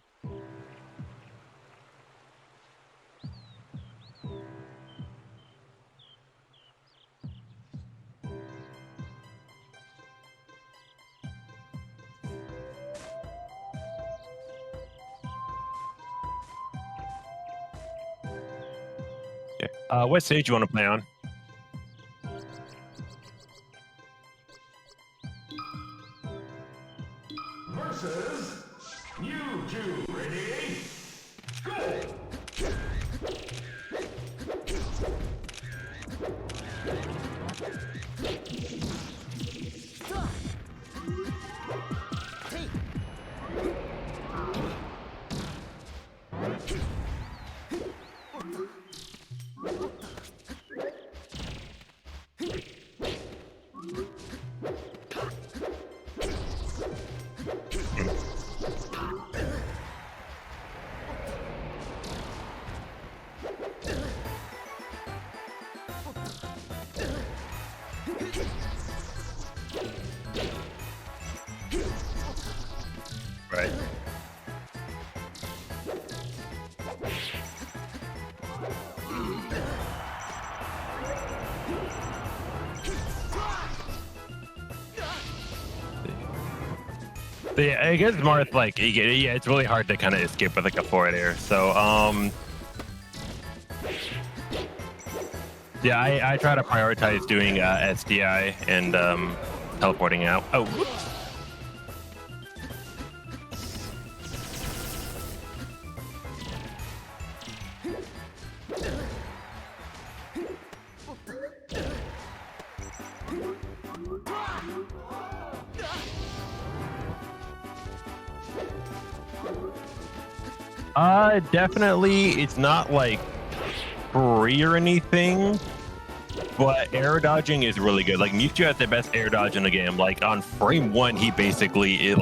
Yeah. What stage do you want to play on? Versus. You two ready? Go. Right. Yeah, I guess Marth, like, yeah, it's really hard to kind of escape with like a forward air. So, yeah, I try to prioritize doing SDI and teleporting out. Oh, whoops. Definitely. It's not like free or anything, but air dodging is really good. Like Mewtwo has the best air dodge in the game. Like on frame 1, he basically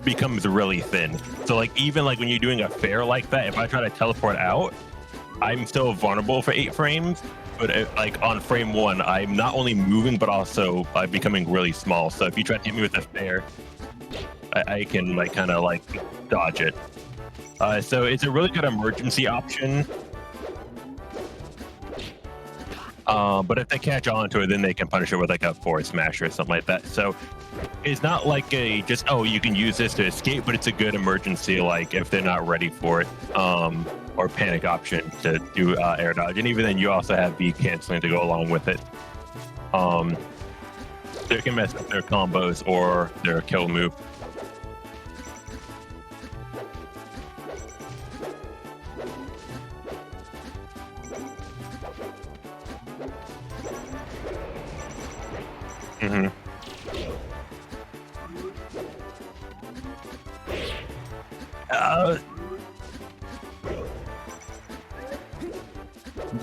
becomes really thin. So like even like when you're doing a fair like that, if I try to teleport out, I'm still vulnerable for 8 frames. But like on frame 1, I'm not only moving but also becoming really small. So if you try to hit me with a fair, I can like kind of like dodge it. So it's a really good emergency option. But if they catch on to it, then they can punish it with like a forward smash or something like that. So it's not like a just, oh, you can use this to escape, but it's a good emergency, like if they're not ready for it, or panic option to do air dodge. And even then, you also have V canceling to go along with it. They can mess up their combos or their kill move. Mm-hmm.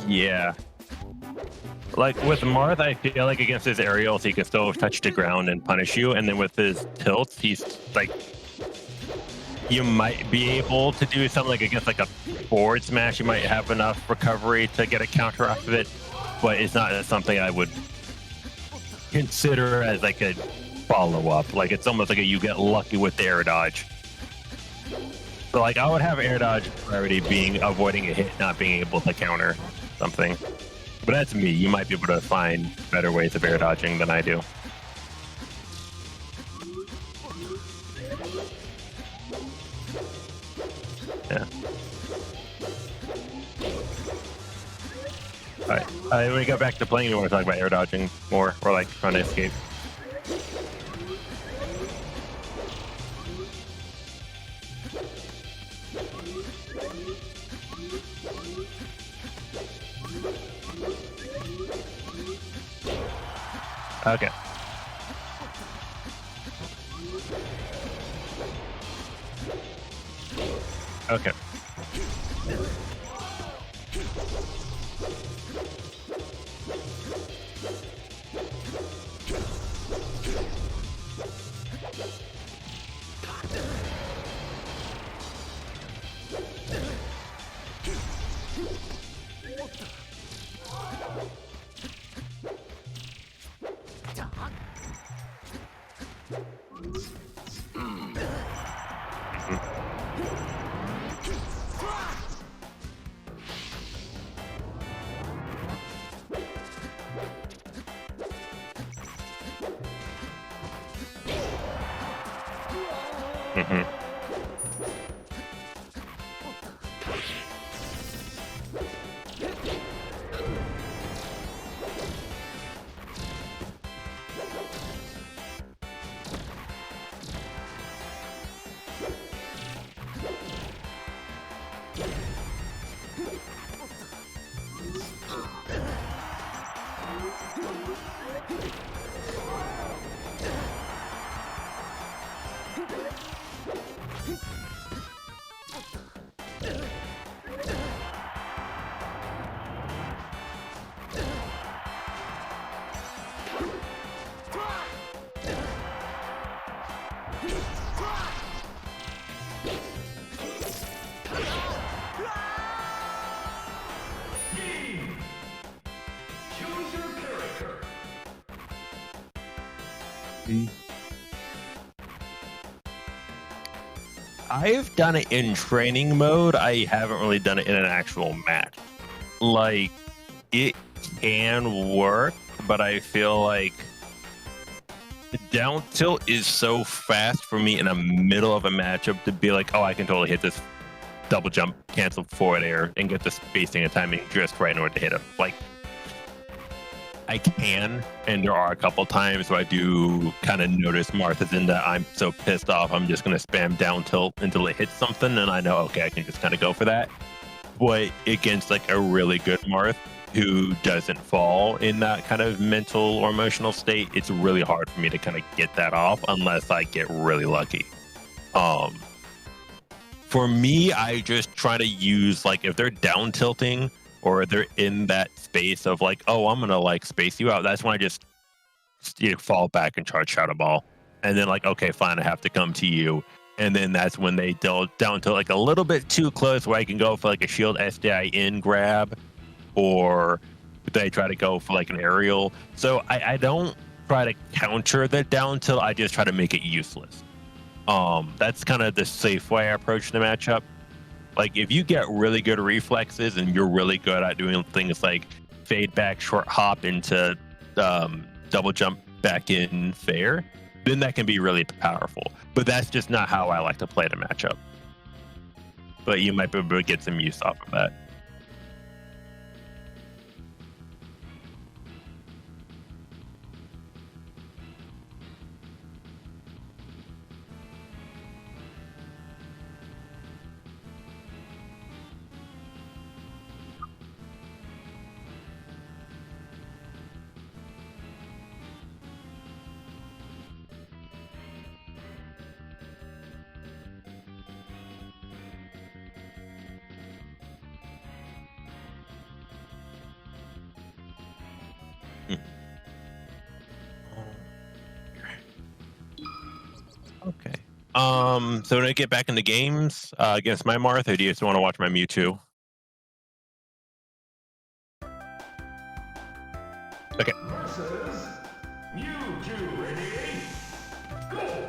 Yeah. Like with Marth, I feel like against his aerials, he can still touch the ground and punish you. And then with his tilts, he's like, you might be able to do something like against like a forward smash. You might have enough recovery to get a counter off of it, but it's not something I would consider as like a follow up. Like it's almost like you get lucky with the air dodge. So like I would have air dodge priority being avoiding a hit, not being able to counter something. But that's me. You might be able to find better ways of air dodging than I do. Yeah. All right. When we go back to playing, you want to talk about air dodging more, or like trying to escape? Okay. Okay. Mm-hmm. Game. Choose your character. I've done it in training mode. I haven't really done it in an actual match. Like, it can work, but I feel like the down tilt is so fast for me in the middle of a matchup to be like, oh, I can totally hit this double jump, cancel forward air, and get the spacing and timing just right in order to hit him. Like, I can, and there are a couple times where I do kind of notice Martha's in that I'm so pissed off, I'm just going to spam down tilt until it hits something, and I know, okay, I can just kind of go for that. But against like a really good Marth who doesn't fall in that kind of mental or emotional state, it's really hard for me to kind of get that off unless I get really lucky. For me, I just try to use, like, if they're down tilting or they're in that space of like, oh, I'm gonna like space you out. That's when I just fall back and charge shadow ball, and then like, okay, fine, I have to come to you, and then that's when they down to like a little bit too close, where I can go for like a shield SDI in grab, or they try to go for like an aerial. So I don't try to counter the down tilt. I just try to make it useless. That's kind of the safe way I approach the matchup. Like if you get really good reflexes and you're really good at doing things like fade back, short hop into double jump back in fair, then that can be really powerful. But that's just not how I like to play the matchup. But you might be able to get some use off of that. Okay. So when I get back into games against my Marth, or do you just want to watch my Mewtwo? Okay. Versus Mewtwo. Ready? Go!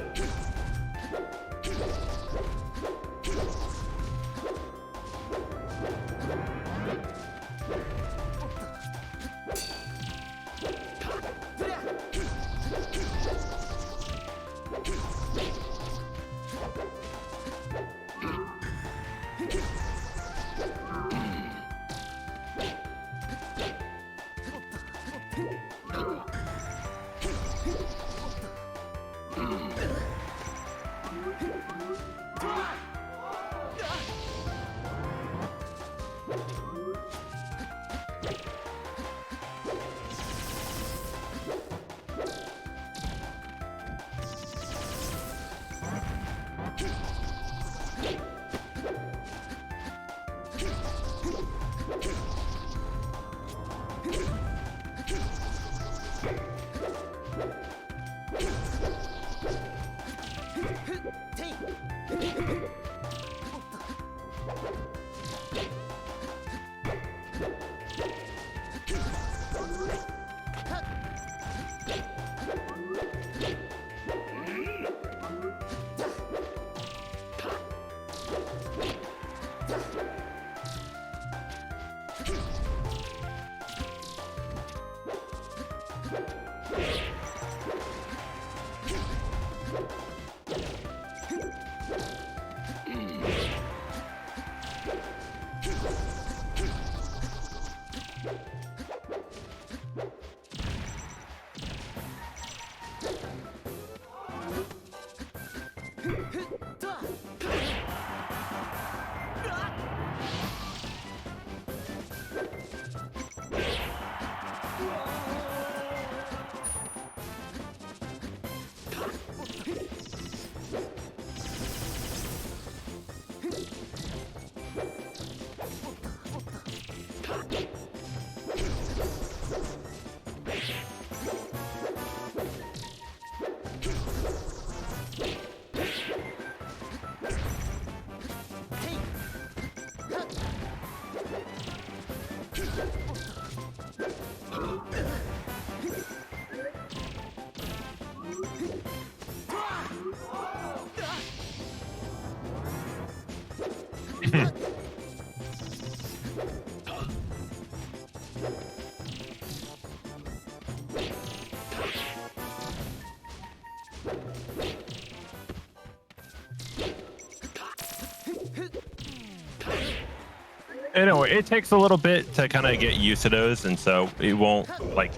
Anyway, it takes a little bit to kind of get used to those, and so it won't like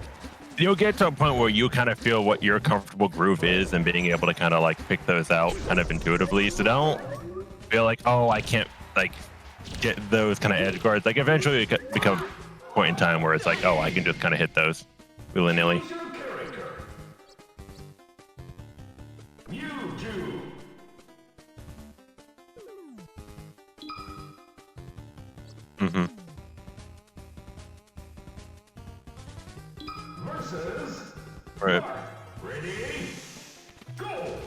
you'll get to a point where you kind of feel what your comfortable groove is and being able to kind of like pick those out kind of intuitively. So don't feel like, oh, I can't like get those kind of edge guards. Like eventually it become a point in time where it's like, oh, I can just kind of hit those willy-nilly. Choose your character. Mewtwo. Hmm. Versus. Right. Ready? Go!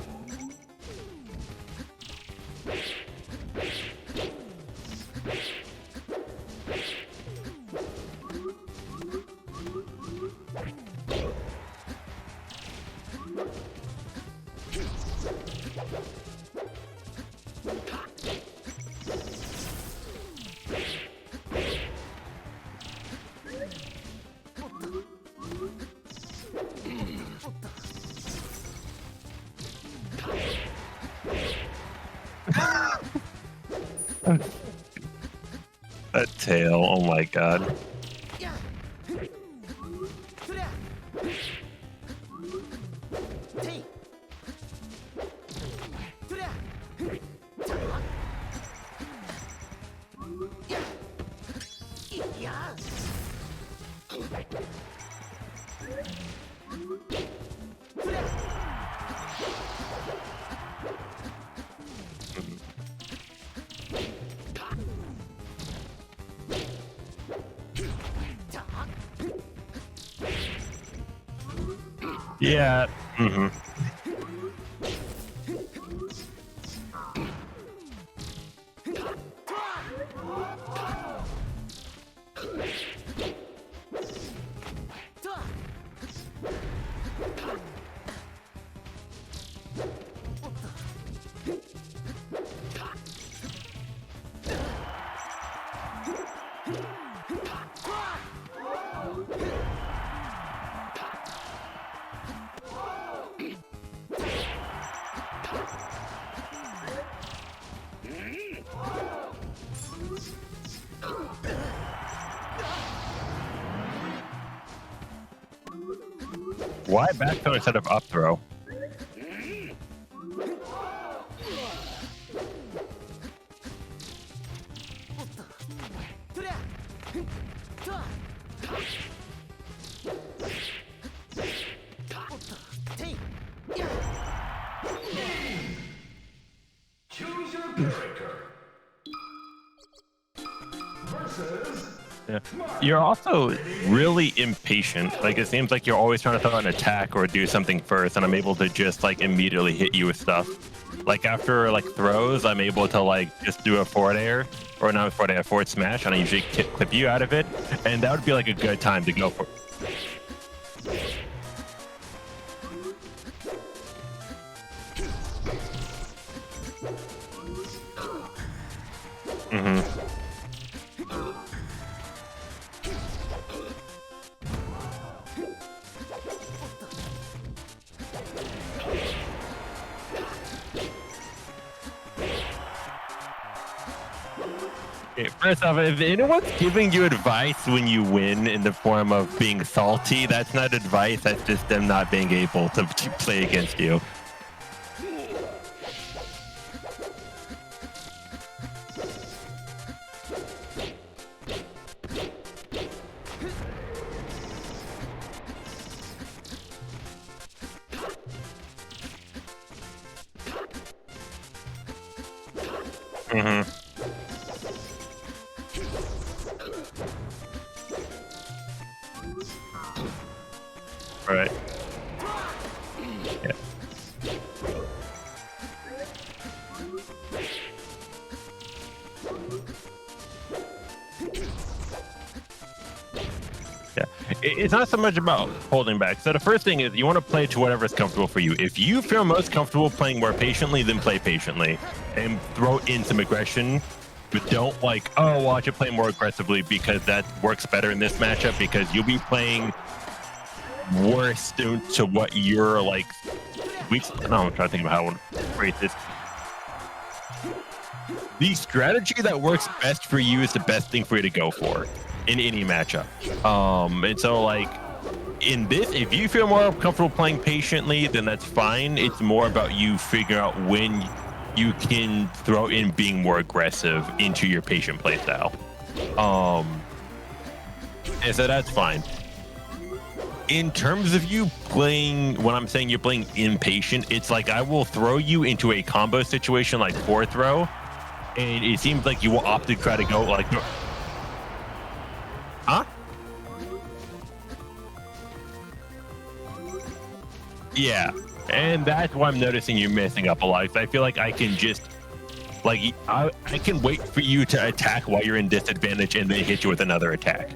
That tail. Oh my god. Yeah. Hmm. Why back throw instead of up throw? Choose your character. Versus. Yeah. You're also really impatient. Like it seems like you're always trying to throw an attack or do something first, and I'm able to just like immediately hit you with stuff. Like after like throws, I'm able to like just do a forward air or not a forward air, forward smash, and I usually clip you out of it, and that would be like a good time to go for. Hmm. Okay, first off, if anyone's giving you advice when you win in the form of being salty, that's not advice. That's just them not being able to play against you. Hmm. Right. Yeah. Yeah. It's not so much about holding back. So the first thing is you want to play to whatever's comfortable for you. If you feel most comfortable playing more patiently, then play patiently and throw in some aggression. But don't like, oh, well, I should play more aggressively because that works better in this matchup because you'll be playing worse to what you're like weeks. No, I'm trying to think about how I want to phrase this. The strategy that works best for you is the best thing for you to go for in any matchup. And so like in this, if you feel more comfortable playing patiently, then that's fine. It's more about you figuring out when you can throw in being more aggressive into your patient play style. And so that's fine. In terms of you playing, when I'm saying you're playing impatient, it's like I will throw you into a combo situation like forward throw, and it seems like you will opt to try to go like Huh? Yeah, and that's why I'm noticing you're messing up a lot. 'Cause I feel like I can just like I can wait for you to attack while you're in disadvantage and then hit you with another attack.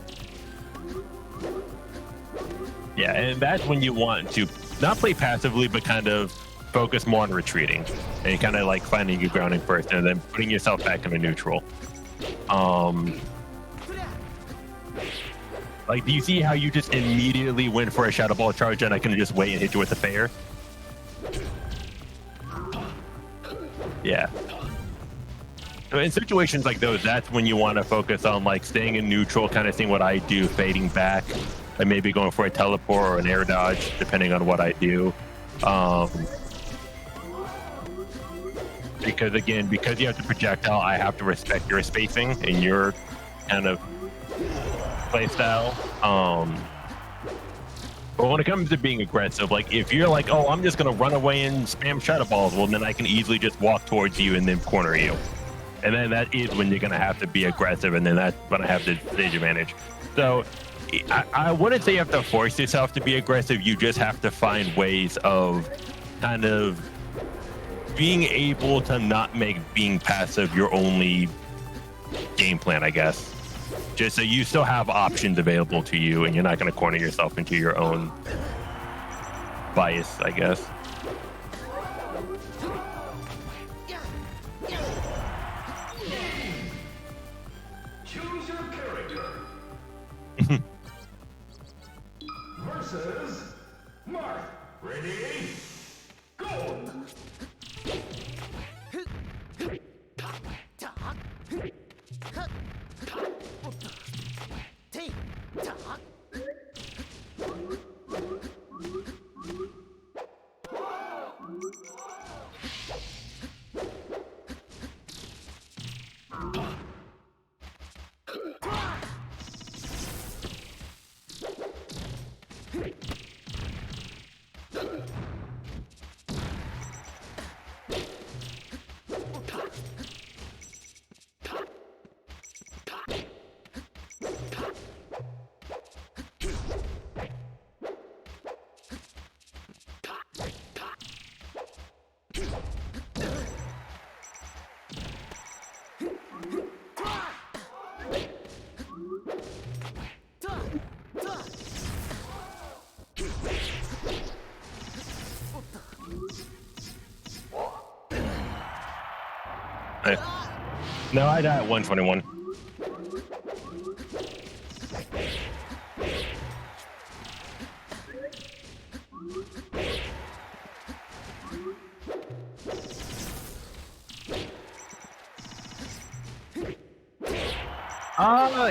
Yeah, and that's when you want to not play passively, but kind of focus more on retreating and kind of like finding your grounding first, and then putting yourself back into neutral. Like, do you see how you just immediately went for a shadow ball charge, and I can just wait and hit you with a fair? Yeah. So in situations like those, that's when you want to focus on like staying in neutral, kind of seeing what I do, fading back, and maybe going for a teleport or an air dodge, depending on what I do. Because again, because you have the projectile, I have to respect your spacing and your kind of play style. But when it comes to being aggressive, like if you're like, oh, I'm just gonna run away and spam shadow balls, well, then I can easily just walk towards you and then corner you. And then that is when you're gonna have to be aggressive, and then that's when I have the stage advantage. So I wouldn't say you have to force yourself to be aggressive. You just have to find ways of kind of being able to not make being passive your only game plan, I guess. Just so you still have options available to you, and you're not going to corner yourself into your own bias, I guess. Choose your character. Versus Marth. Ready? Go! No, I die at 121.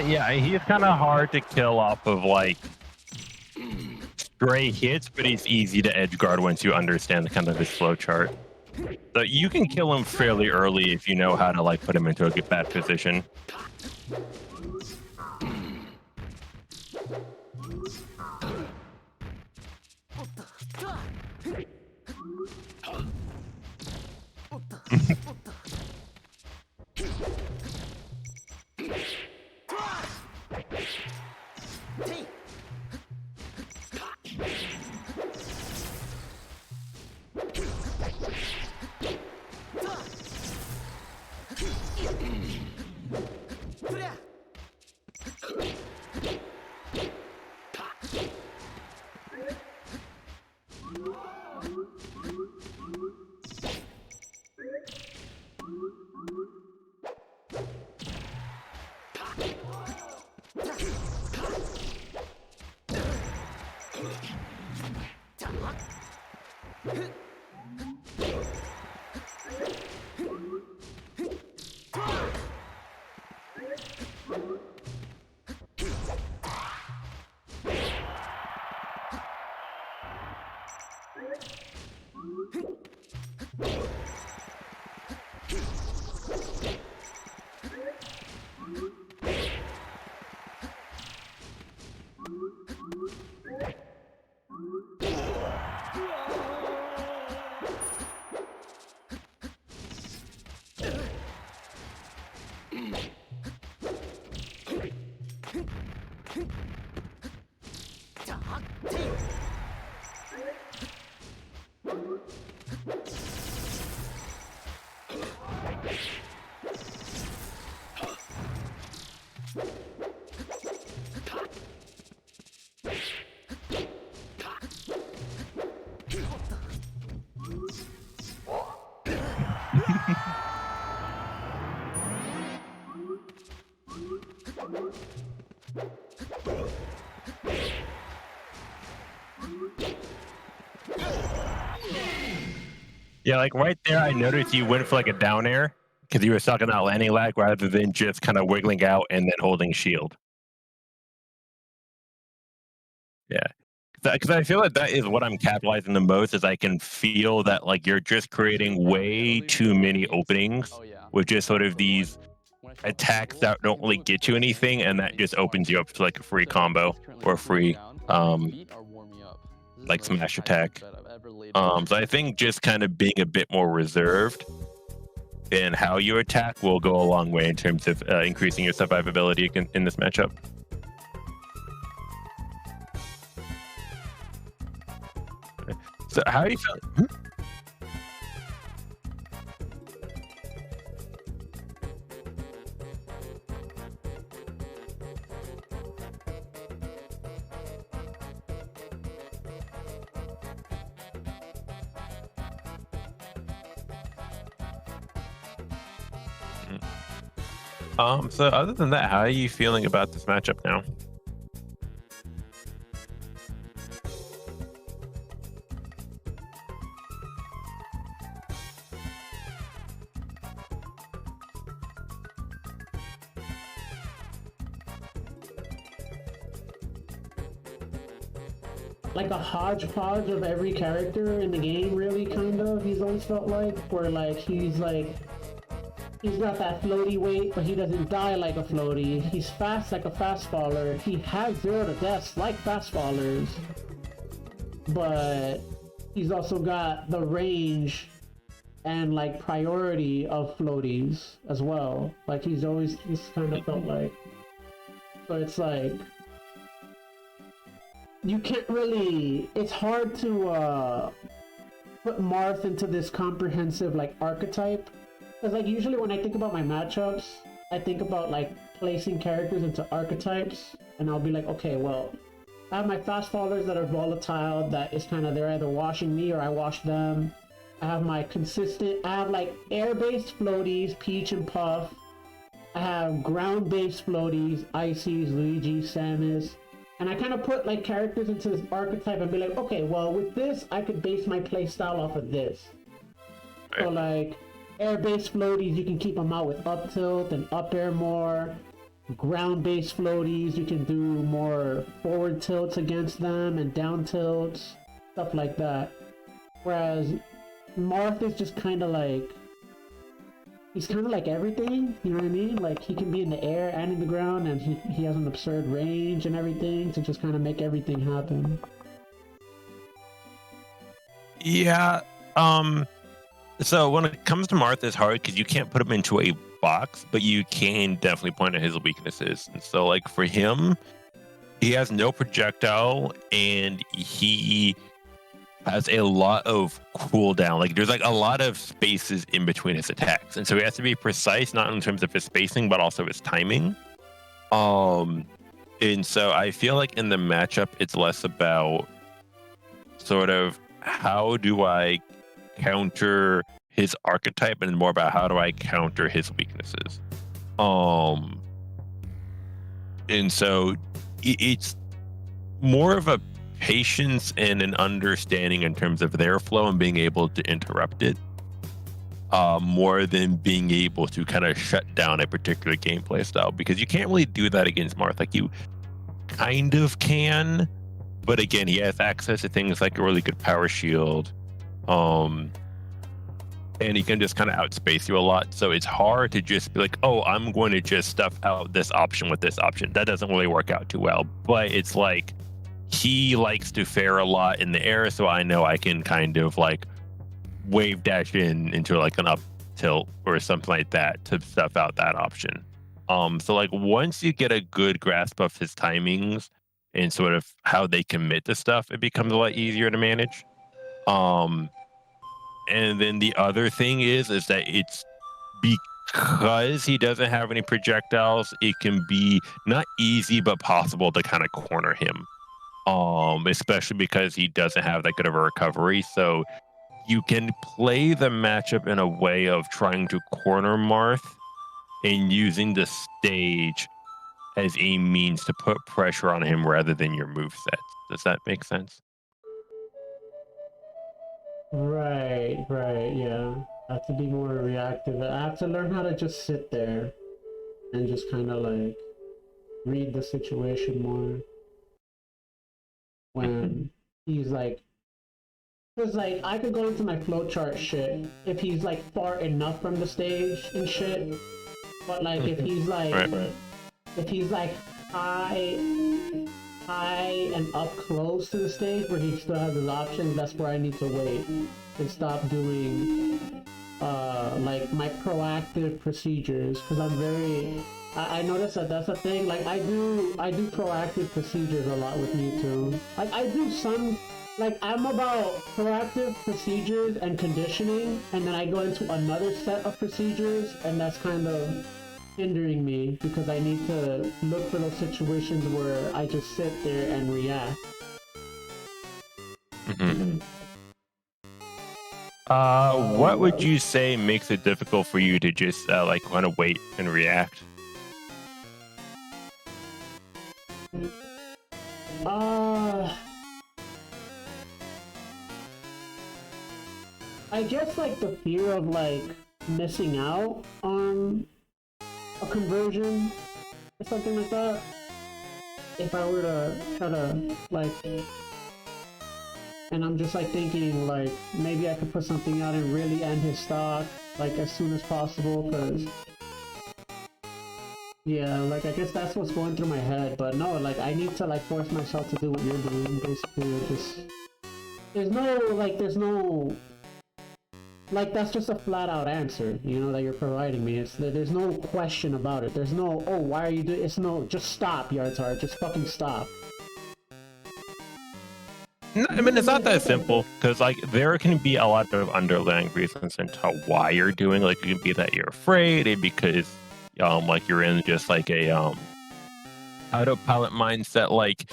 Yeah, he's kind of hard to kill off of like stray hits, but he's easy to edge guard once you understand kind of his flow chart. So you can kill him fairly early if you know how to like put him into a good bad position. Yeah, like right there, I noticed you went for like a down air because you were stuck in that landing lag rather than just kind of wiggling out and then holding shield. Yeah, because I feel like that is what I'm capitalizing the most. Is I can feel that like you're just creating way too many openings with just sort of these attacks that don't really get you anything, and that just opens you up to like a free combo or a free um like smash attack. So I think just kind of being a bit more reserved in how you attack will go a long way in terms of increasing your survivability in this matchup. So how are you feeling? So other than that, how are you feeling about this matchup now? Like a hodgepodge of every character in the game, really, kind of. He's always felt like, where like he's got that floaty weight, but he doesn't die like a floaty. He's fast like a fast faller. He has 0 to deaths like fast fallers, but he's also got the range and like priority of floaties as well. Like he's kind of felt like. So it's like you can't really. It's hard to put Marth into this comprehensive like archetype. Because like usually when I think about my matchups, I think about like placing characters into archetypes, and I'll be like, okay, well, I have my fast fallers that are volatile, that is kind of, they're either washing me or I wash them. I have my consistent, I have like air-based floaties, Peach and Puff. I have ground-based floaties, Ices, Luigi, Samus. And I kind of put like characters into this archetype and be like, okay, well with this, I could base my playstyle off of this. So like, air-based floaties, you can keep them out with up tilt and up air more. Ground-based floaties, you can do more forward tilts against them and down tilts, stuff like that. Whereas Marth is just kind of like, he's kind of like everything, you know what I mean? Like he can be in the air and in the ground, and he has an absurd range and everything to just kind of make everything happen. Yeah. So when it comes to Marth, it's hard because you can't put him into a box, but you can definitely point out his weaknesses. And so like for him, he has no projectile and he has a lot of cooldown. Like there's like a lot of spaces in between his attacks. And so he has to be precise, not in terms of his spacing, but also his timing. And so I feel like in the matchup, it's less about sort of how do I counter his archetype and more about how do I counter his weaknesses. And so it's more of a patience and an understanding in terms of their flow and being able to interrupt it, more than being able to kind of shut down a particular gameplay style, because you can't really do that against Marth. Like you kind of can, but again, he has access to things like a really good power shield, and he can just kind of outspace you a lot. So it's hard to just be like, oh, I'm going to just stuff out this option with this option. That doesn't really work out too well. But it's like he likes to fare a lot in the air, so I know I can kind of like wave dash into like an up tilt or something like that to stuff out that option. So like once you get a good grasp of his timings and sort of how they commit to stuff, it becomes a lot easier to manage. Um, and then the other thing is that it's because he doesn't have any projectiles, it can be not easy but possible to kind of corner him. Especially because he doesn't have that good of a recovery. So you can play the matchup in a way of trying to corner Marth and using the stage as a means to put pressure on him rather than your move sets. Does that make sense? Right, yeah. I have to be more reactive. I have to learn how to just sit there and just kind of like read the situation more when he's like, because like I could go into my flowchart shit if he's like far enough from the stage and shit, but like if he's like Right. if he's like high and up close to the stage where he still has his options, that's where I need to wait and stop doing like my proactive procedures, because I'm very I notice that that's a thing. Like I do proactive procedures a lot with me too. Like I do some, like I'm about proactive procedures and conditioning, and then I go into another set of procedures, and that's kind of hindering me because I need to look for those situations where I just sit there and react. Mhm. What would you say makes it difficult for you to just like kind of wait and react? Uh, I guess like the fear of like missing out on a conversion or something like that. If I were to try to like, and I'm just like thinking like maybe I could put something out and really end his stock like as soon as possible, because yeah, like I guess that's what's going through my head. But no, like I need to like force myself to do what you're doing. Basically, just there's no like that's just a flat out answer, you know, that you're providing me. It's there's no question about it. There's no, oh, why are you doing? It's no, just stop, Yartar. Just fucking stop. I mean, it's not that simple because, like, there can be a lot of underlying reasons into why you're doing. Like, it can be that you're afraid, and because, like, you're in just like a autopilot mindset. Like,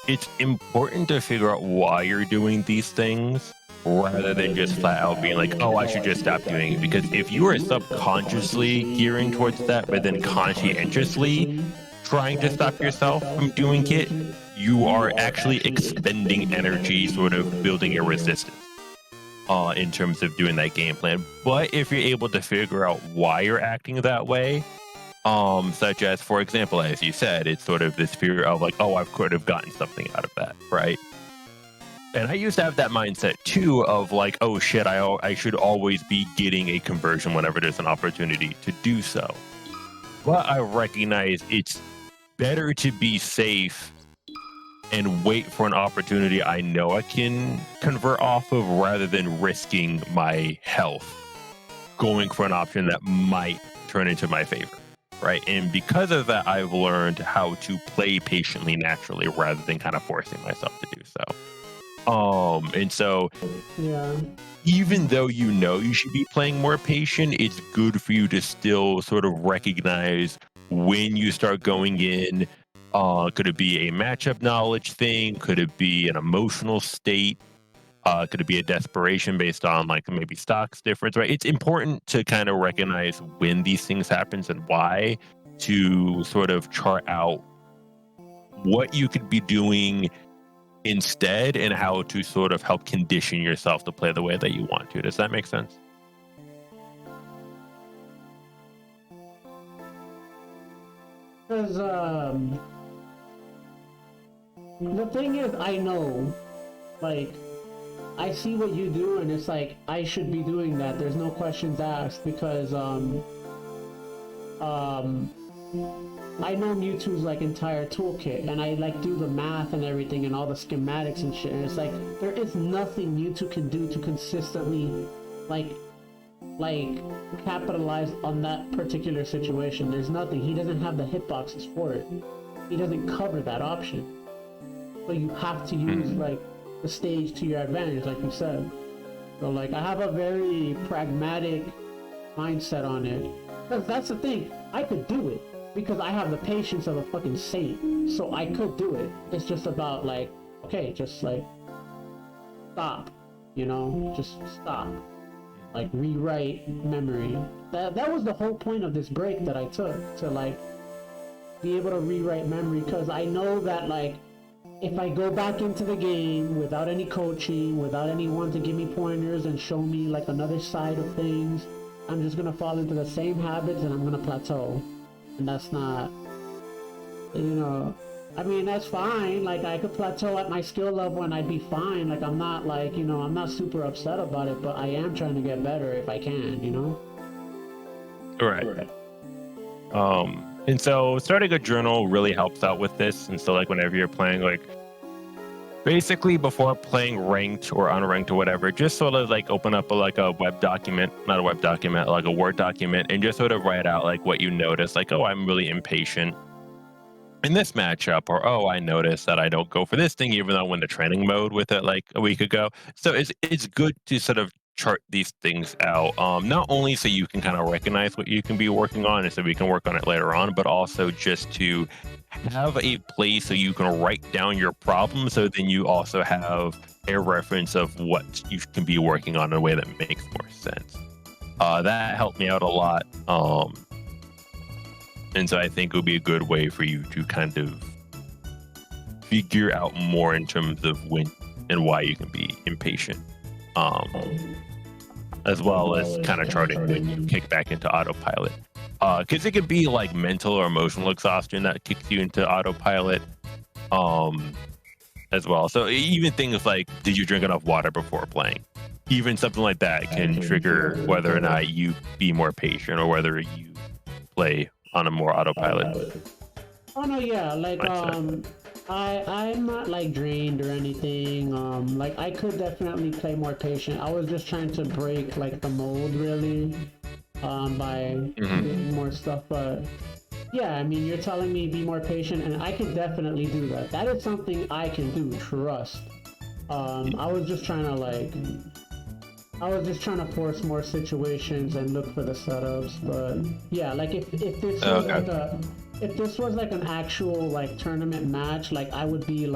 it's important to figure out why you're doing these things rather than just flat out being like, oh, I should just stop doing it. Because if you are subconsciously gearing towards that, but then conscientiously trying to stop yourself from doing it, you are actually expending energy, sort of building a resistance in terms of doing that game plan. But if you're able to figure out why you're acting that way, such as, for example, as you said, it's sort of this fear of like, oh, I could have gotten something out of that, right? And I used to have that mindset too of like, oh shit, I should always be getting a conversion whenever there's an opportunity to do so. But I recognize it's better to be safe and wait for an opportunity I know I can convert off of rather than risking my health going for an option that might turn into my favor. Right. And because of that, I've learned how to play patiently naturally rather than kind of forcing myself to do so. And so Yeah. even though you know you should be playing more patient, it's good for you to still sort of recognize when you start going in. Could it be a matchup knowledge thing? Could it be an emotional state? Could it be a desperation based on like maybe stocks difference, right? It's important to kind of recognize when these things happens and why, to sort of chart out what you could be doing instead and how to sort of help condition yourself to play the way that you want to. Does that make sense? Because the thing is, I know, like, I see what you do, and it's like I should be doing that. There's no questions asked because I know Mewtwo's like entire toolkit, and I like do the math and everything and all the schematics and shit. And it's like there is nothing Mewtwo can do to consistently like like capitalize on that particular situation. There's nothing. He doesn't have the hitboxes for it. He doesn't cover that option. So you have to use like the stage to your advantage, like you said. So like I have a very pragmatic mindset on it. Because that's the thing. I could do it because I have the patience of a fucking saint. So I could do it. It's just about like, okay, just like stop. You know, just stop. Like rewrite memory. That was the whole point of this break that I took, to like be able to rewrite memory, because I know that like if I go back into the game without any coaching, without anyone to give me pointers and show me like another side of things, I'm just gonna fall into the same habits and I'm gonna plateau. And that's not, you know, I mean, that's fine. Like I could plateau at my skill level and I'd be fine. Like I'm not like, you know, I'm not super upset about it, but I am trying to get better if I can, you know? Right. And so starting a journal really helps out with this. And so like whenever you're playing, like basically before playing ranked or unranked or whatever, just sort of like open up like a web document, not a web document, like a Word document, and just sort of write out like what you notice, like, oh, I'm really impatient in this matchup, or oh, I noticed that I don't go for this thing even though I went to training mode with it like a week ago. So it's good to sort of chart these things out, not only so you can kind of recognize what you can be working on and so we can work on it later on, but also just to have a place so you can write down your problem, so then you also have a reference of what you can be working on in a way that makes more sense. That helped me out a lot. And so I think it would be a good way for you to kind of figure out more in terms of when and why you can be impatient. As well as kind of charting when you kick back into autopilot. Because it could be like mental or emotional exhaustion that kicks you into autopilot as well. So even things like, did you drink enough water before playing? Even something like that can trigger whether or not you be more patient or whether you play on a more autopilot. Oh no, yeah, like I'm not like drained or anything. Like I could definitely play more patient. I was just trying to break like the mold really, by doing more stuff. But yeah, I mean, you're telling me be more patient, and I can definitely do that. That is something I can do. Trust. I was just trying to force more situations and look for the setups. But yeah, like if this was like if this was like an actual like tournament match, like I would be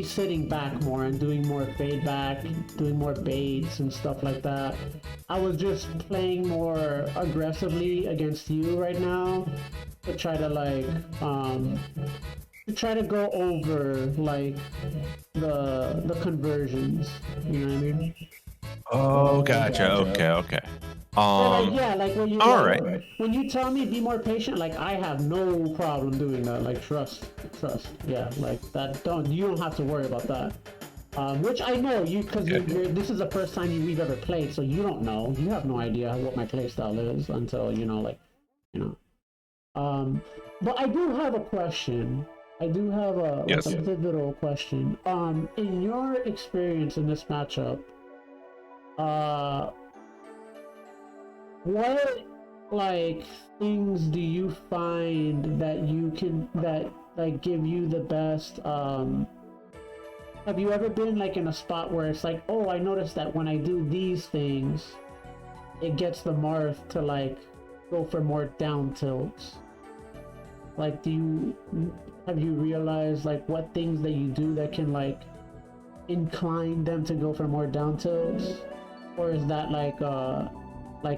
sitting back more and doing more fade back, doing more baits and stuff like that. I was just playing more aggressively against you right now to try to like go over like the conversions, you know what I mean? Oh, gotcha. Okay. Like, yeah, like when you all like, right. when you tell me be more patient, like I have no problem doing that. Like trust, yeah, like that. You don't have to worry about that. Which I know you, because this is the first time we've ever played, so you don't know. You have no idea what my playstyle is until But I do have a question. I do have a pivotal question. In your experience in this matchup, what like things do you find that like give you the best? Have you ever been like in a spot where it's like, oh, I noticed that when I do these things, it gets the Marth to like go for more down tilts? Like, have you realized like what things that you do that can like incline them to go for more down tilts? Or is that like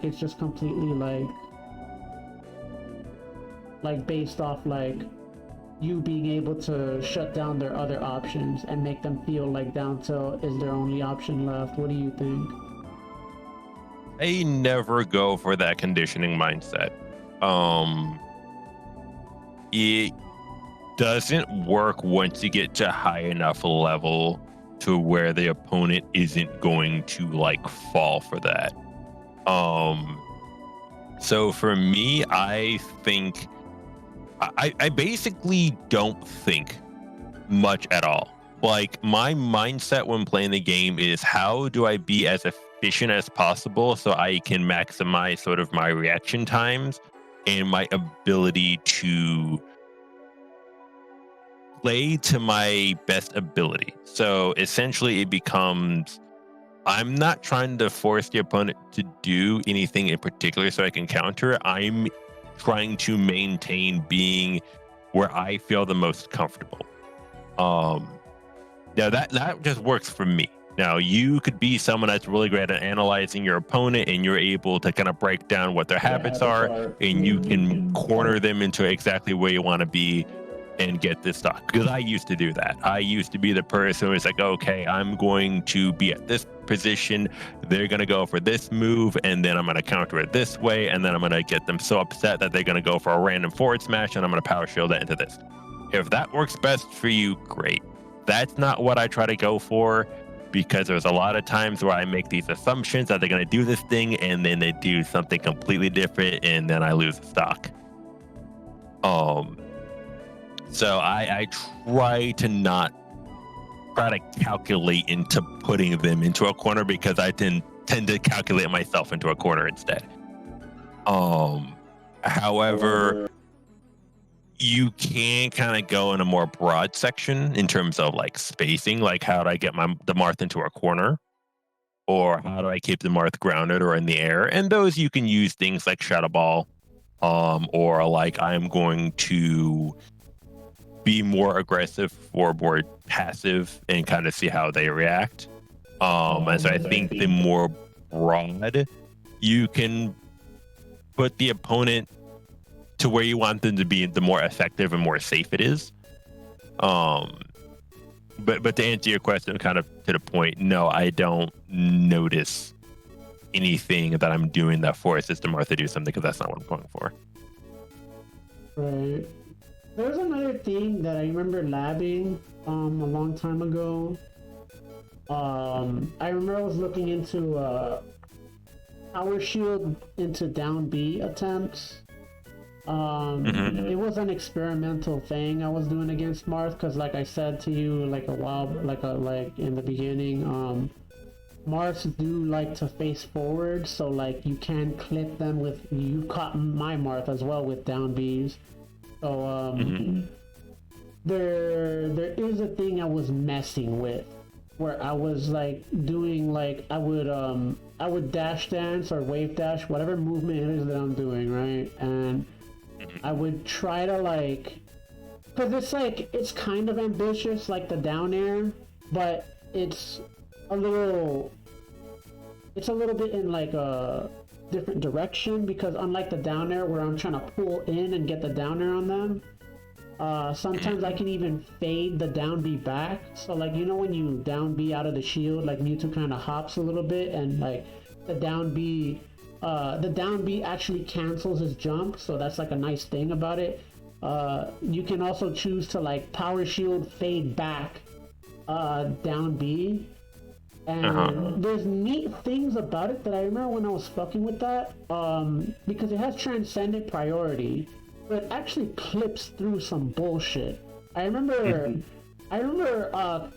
it's just completely like based off like you being able to shut down their other options and make them feel like down tilt is their only option left? What do you think? I never go for that conditioning mindset. It doesn't work once you get to high enough level to where the opponent isn't going to like fall for that. So for me, I think I basically don't think much at all. Like my mindset when playing the game is, how do I be as efficient as possible so I can maximize sort of my reaction times and my ability to play to my best ability. So essentially, it becomes I'm not trying to force the opponent to do anything in particular so I can counter it. I'm trying to maintain being where I feel the most comfortable. Now that just works for me. Now you could be someone that's really great at analyzing your opponent, and you're able to kind of break down what their habits are, and you can corner them into exactly where you want to be and get this stock. Because I used to do that. I used to be the person who's like, okay, I'm going to be at this position. They're going to go for this move, and then I'm going to counter it this way, and then I'm going to get them so upset that they're going to go for a random forward smash, and I'm going to power shield that into this. If that works best for you, great. That's not what I try to go for, because there's a lot of times where I make these assumptions that they're going to do this thing, and then they do something completely different, and then I lose the stock. So I try to not try to calculate into putting them into a corner, because I tend to calculate myself into a corner instead. However, you can kind of go in a more broad section in terms of like spacing, like how do I get the Marth into a corner, or how do I keep the Marth grounded or in the air? And those you can use things like Shadow Ball, or like I'm going to be more aggressive or more passive and kind of see how they react. And so I think the more broad you can put the opponent to where you want them to be, the more effective and more safe it is. But to answer your question kind of to the point, no, I don't notice anything that I'm doing that forces the Marth to do something, because that's not what I'm going for. Right. There was another thing that I remember labbing a long time ago. I remember I was looking into power shield into down B attempts. It was an experimental thing I was doing against Marth, because like I said to you like in the beginning, Marths do like to face forward, so like you can clip them with, you caught my Marth as well with down Bs. So there is a thing I was messing with, where I was like doing like I would dash dance or wave dash, whatever movement it is that I'm doing, right? And I would try to like, because it's kind of ambitious, like the down air, but it's a little bit in like a different direction, because unlike the down air where I'm trying to pull in and get the down air on them, sometimes I can even fade the down B back. So like, you know, when you down B out of the shield, like Mewtwo kind of hops a little bit, and like the down B actually cancels his jump, so that's like a nice thing about it. You can also choose to like power shield fade back down B, and there's neat things about it that I remember when I was fucking with that, because it has transcendent priority, but it actually clips through some bullshit. I remember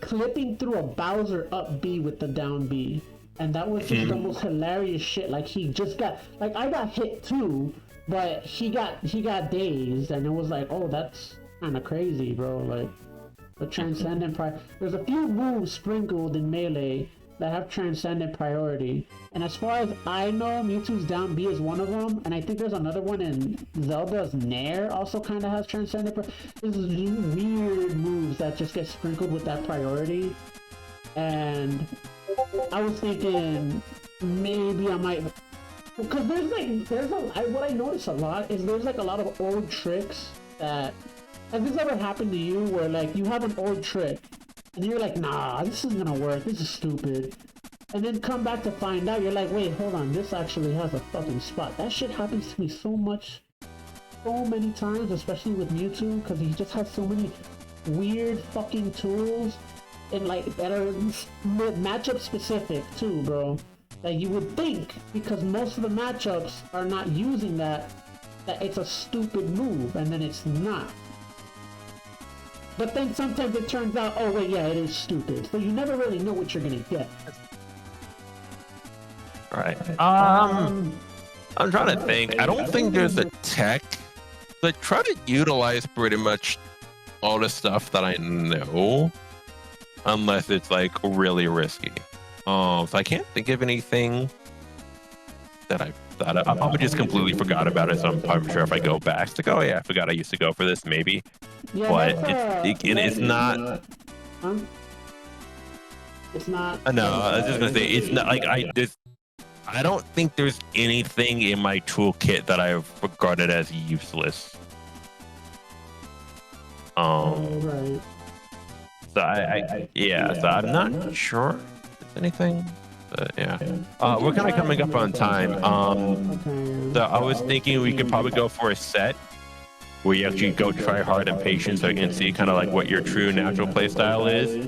clipping through a Bowser up B with the down B. And that was just the most hilarious shit. Like he just got, like I got hit too, but he got dazed, and it was like, oh, that's kind of crazy, bro. Like the transcendent there's a few moves sprinkled in Melee that have transcendent priority, and as far as I know, Mewtwo's down B is one of them, and I think there's another one in Zelda's Nair also kind of has transcendent. There's weird moves that just get sprinkled with that priority, and I was thinking maybe I might, because what I notice a lot is there's like a lot of old tricks that, has this ever happened to you where like you have an old trick and you're like, nah, this isn't gonna work, this is stupid, and then come back to find out you're like, wait, hold on, this actually has a fucking spot. That shit happens to me so many times, especially with Mewtwo, because he just has so many weird fucking tools, and like that are matchup specific too, bro. That you would think, because most of the matchups are not using that it's a stupid move, and then it's not. But then sometimes it turns out, oh wait, yeah, it is stupid. So you never really know what you're gonna get. Right. I'm trying to think. I don't think there's a tech that try to utilize pretty much all the stuff that I know, unless it's like really risky. So I can't think of anything that I thought of. I probably just completely forgot about it. So I'm sure if I go back, it's like, oh yeah, I forgot I used to go for this, maybe. Yeah, But that's, and it's not. huh? It's not. No, I was just gonna say it's not like I don't think there's anything in my toolkit that I've regarded as useless. Right. So so I'm not sure if there's anything, but yeah. We're kind of coming up on time. So I was thinking we could probably go for a set where you actually go try hard and patient, so you can see kind of like what your true natural play style is.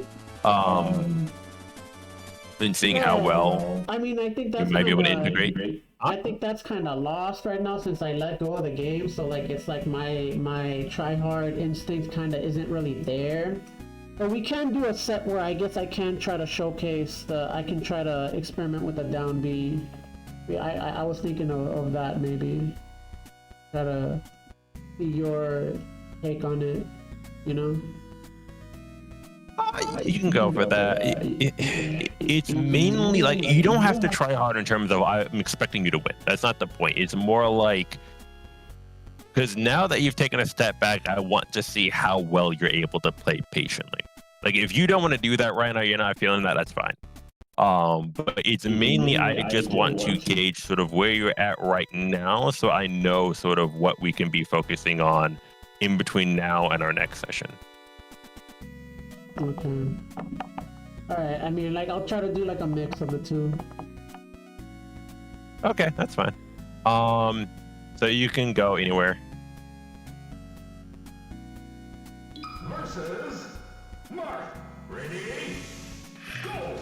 And seeing how well I mean, I think that's you might be able to integrate. I think that's kind of lost right now since I let go of the game. So like, it's like my try hard instinct kind of isn't really there. But we can do a set where I guess I can try to showcase I can try to experiment with the down B. I was thinking of that maybe. Try to see your take on it, you know? You can go for that. It's mainly like you don't have to try hard in terms of I'm expecting you to win. That's not the point. It's more like, because now that you've taken a step back, I want to see how well you're able to play patiently. Like if you don't want to do that right now, you're not feeling that, that's fine. But it's mainly I just want to gauge sort of where you're at right now, so I know sort of what we can be focusing on in between now and our next session. Okay. Alright, I mean, like, I'll try to do like a mix of the two. Okay, that's fine. So you can go anywhere. Versus Mark. Ready? Go!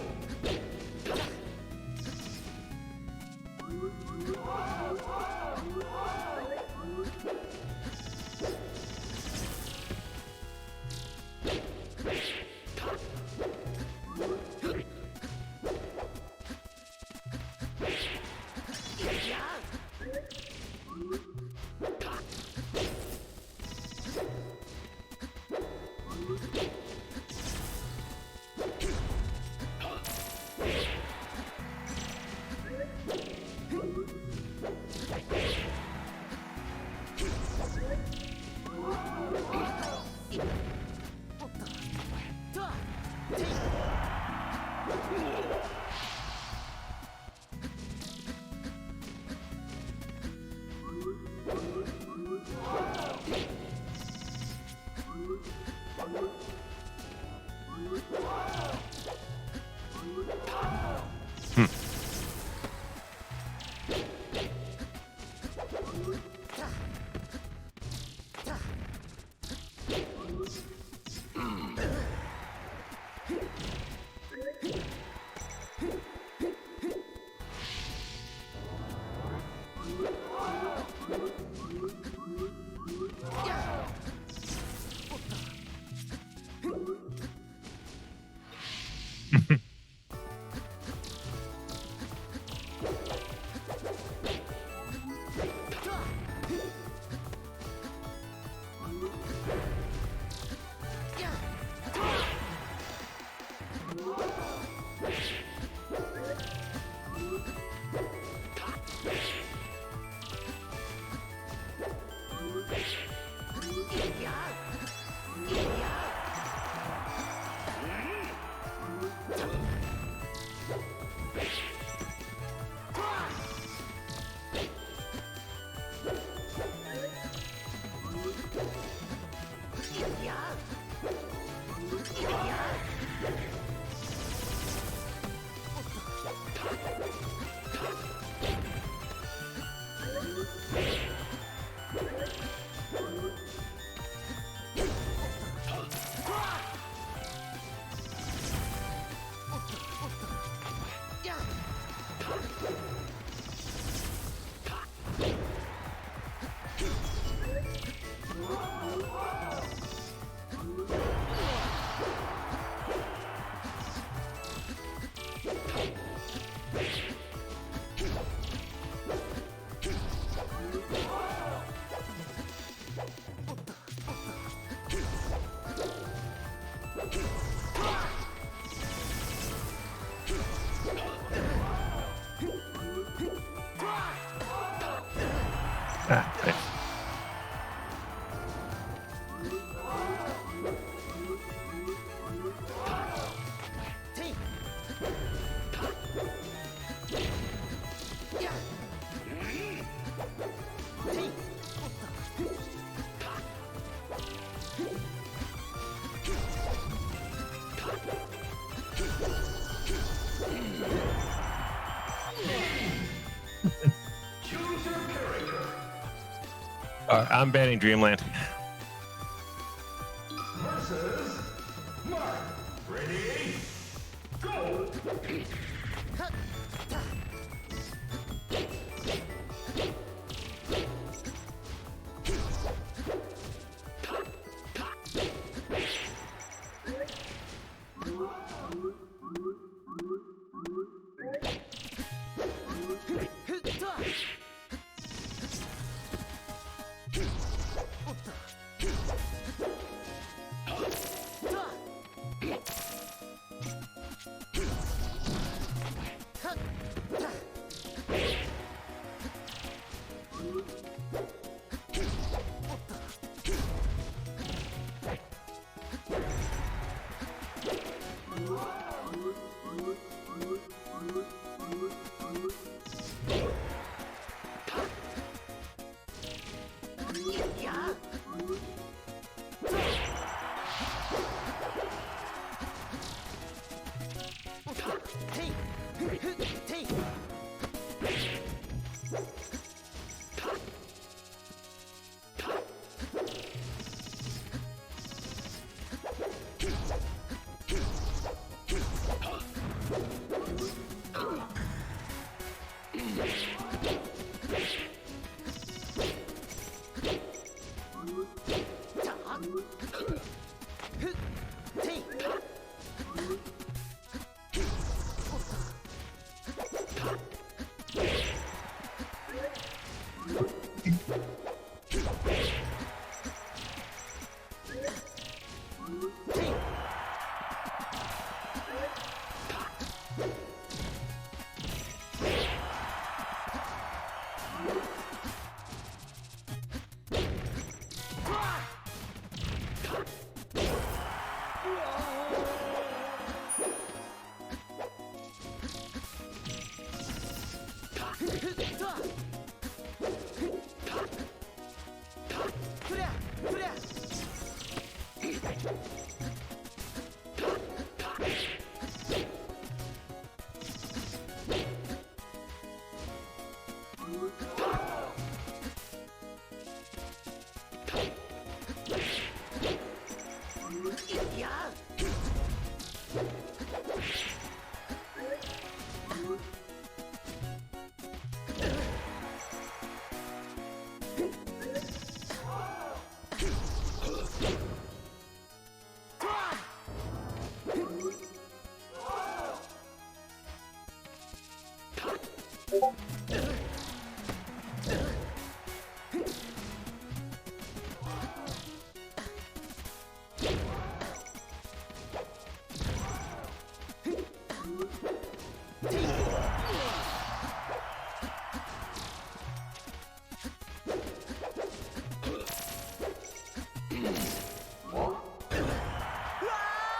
Nice. Choose your character. I'm banning Dreamland. Versus Mark. Ready? Go.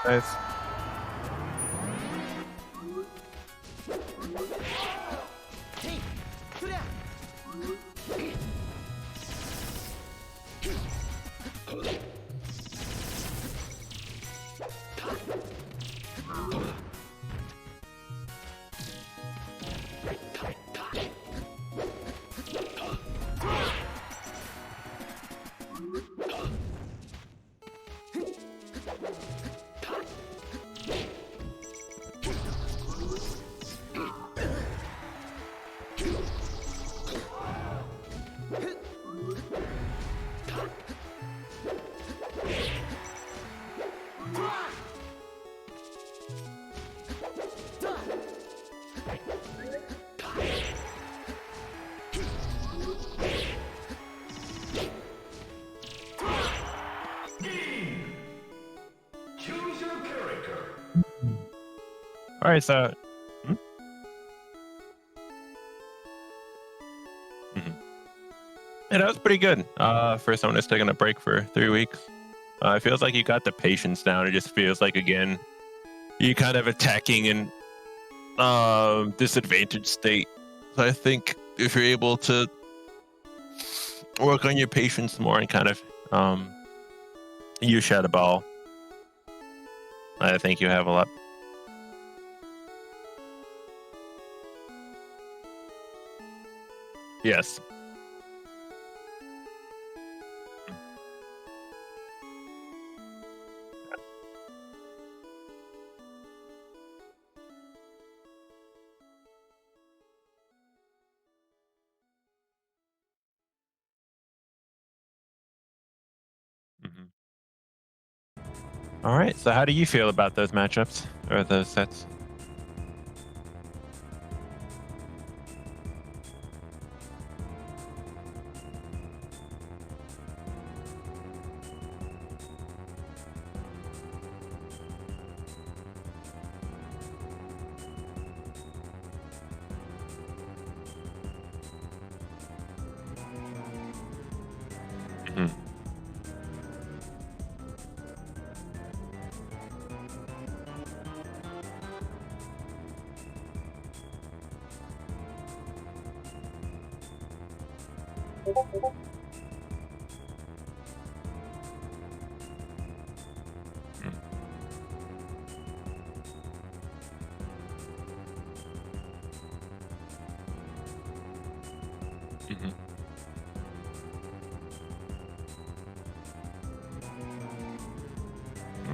Nice. Choose your character. All right, so. Hmm? Mhm. Yeah, that was pretty good. For someone who's taking a break for 3 weeks, it feels like you got the patience down. It just feels like again you kind of attacking an disadvantaged state. So I think if you're able to work on your patience more and kind of use shadow ball, I think you have a lot. Yes. Mhm. All right. So how do you feel about those matchups or those sets? Mhm. Mm. Mhm.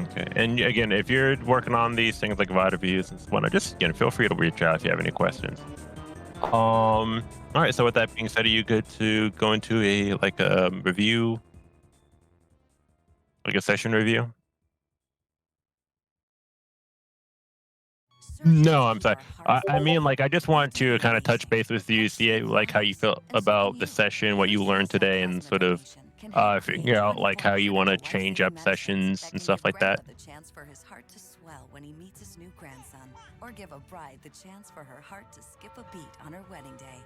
Okay. And again, if you're working on these things like VOD reviews and whatnot, just again feel free to reach out if you have any questions. All right. So with that being said, are you good to go into a like a review, like a session review? No, I'm sorry. I mean, like, I just want to kind of touch base with you, see like how you feel about the session, what you learned today, and sort of figure out like how you want to change up sessions and stuff like that. The chance for his heart to swell when he meets his new grandson, or give a bride the chance for her heart to skip a beat on her wedding day.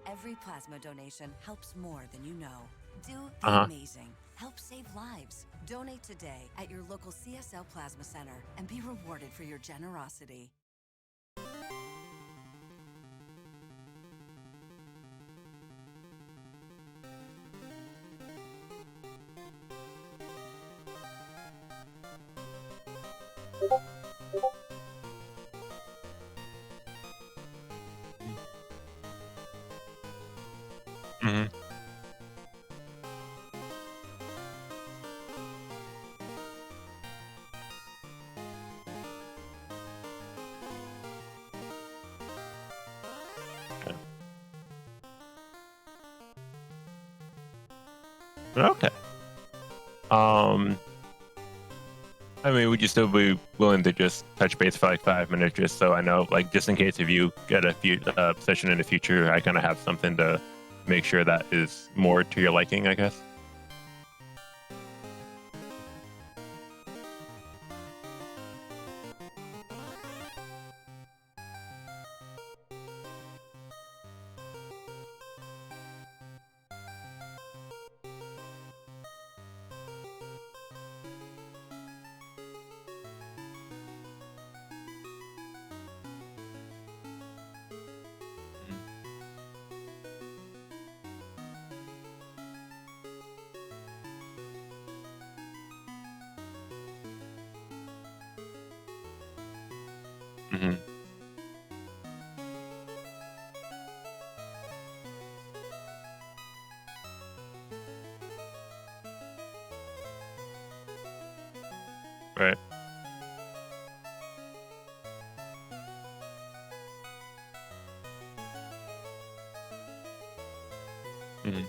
Every plasma donation helps more than you know. Do Uh the huh. amazing. Help save lives. Donate today at your local CSL Plasma Center and be rewarded for your generosity. Hmm. Okay. Um, I mean, would you still be willing to just touch base for like 5 minutes, just so I know, like, just in case if you get a few session in the future, I kind of have something to make sure that is more to your liking, I guess. Hmm. Right. Hmm.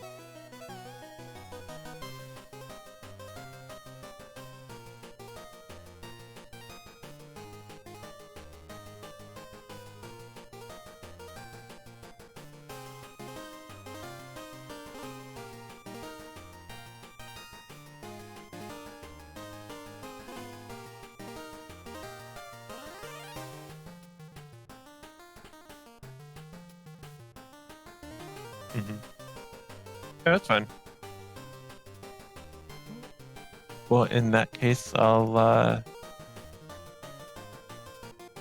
Hmm. Yeah, that's fine. Well, in that case, I'll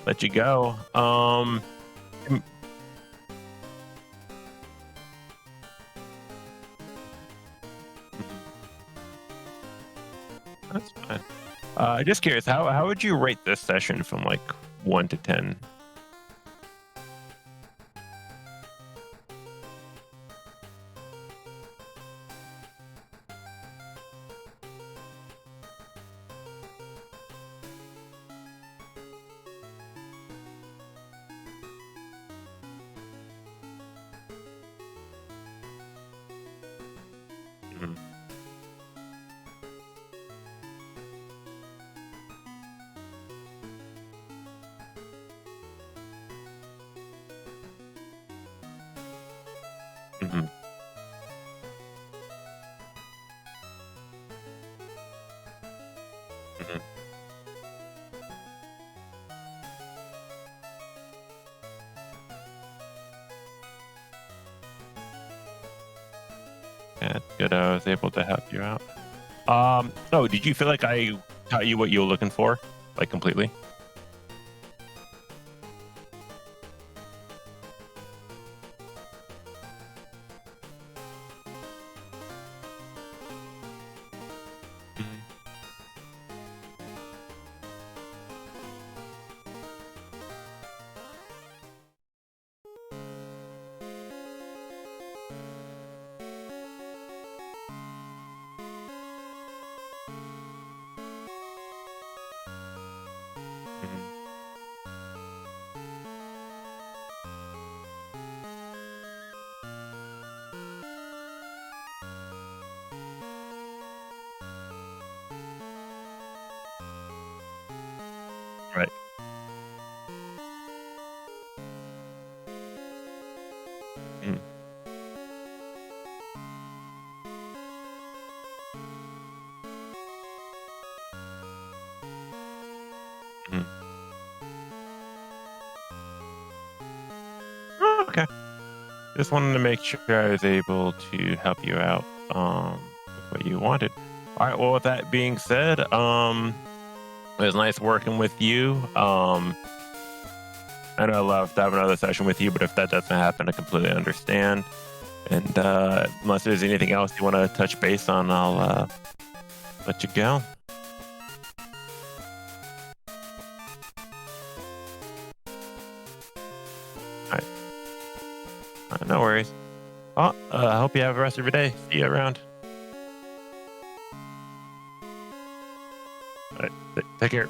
let you go. Mm, mhm, that's fine. Just curious, how would you rate this session from like 1 to 10? Mhm, mhm, mhm. Yeah, it's good. I was able to help you out. So did you feel like I taught you what you were looking for, like completely? Mhm, mhm. Right. Mhm, mhm. Oh, okay. Just wanted to make sure I was able to help you out with what you wanted. All right. Well, with that being said, it was nice working with you. I know I'd love to have another session with you, but if that doesn't happen, I completely understand. And unless there's anything else you want to touch base on, I'll let you go. All right. No worries. Well, I hope you have the rest of your day. See you around. All right. Take care.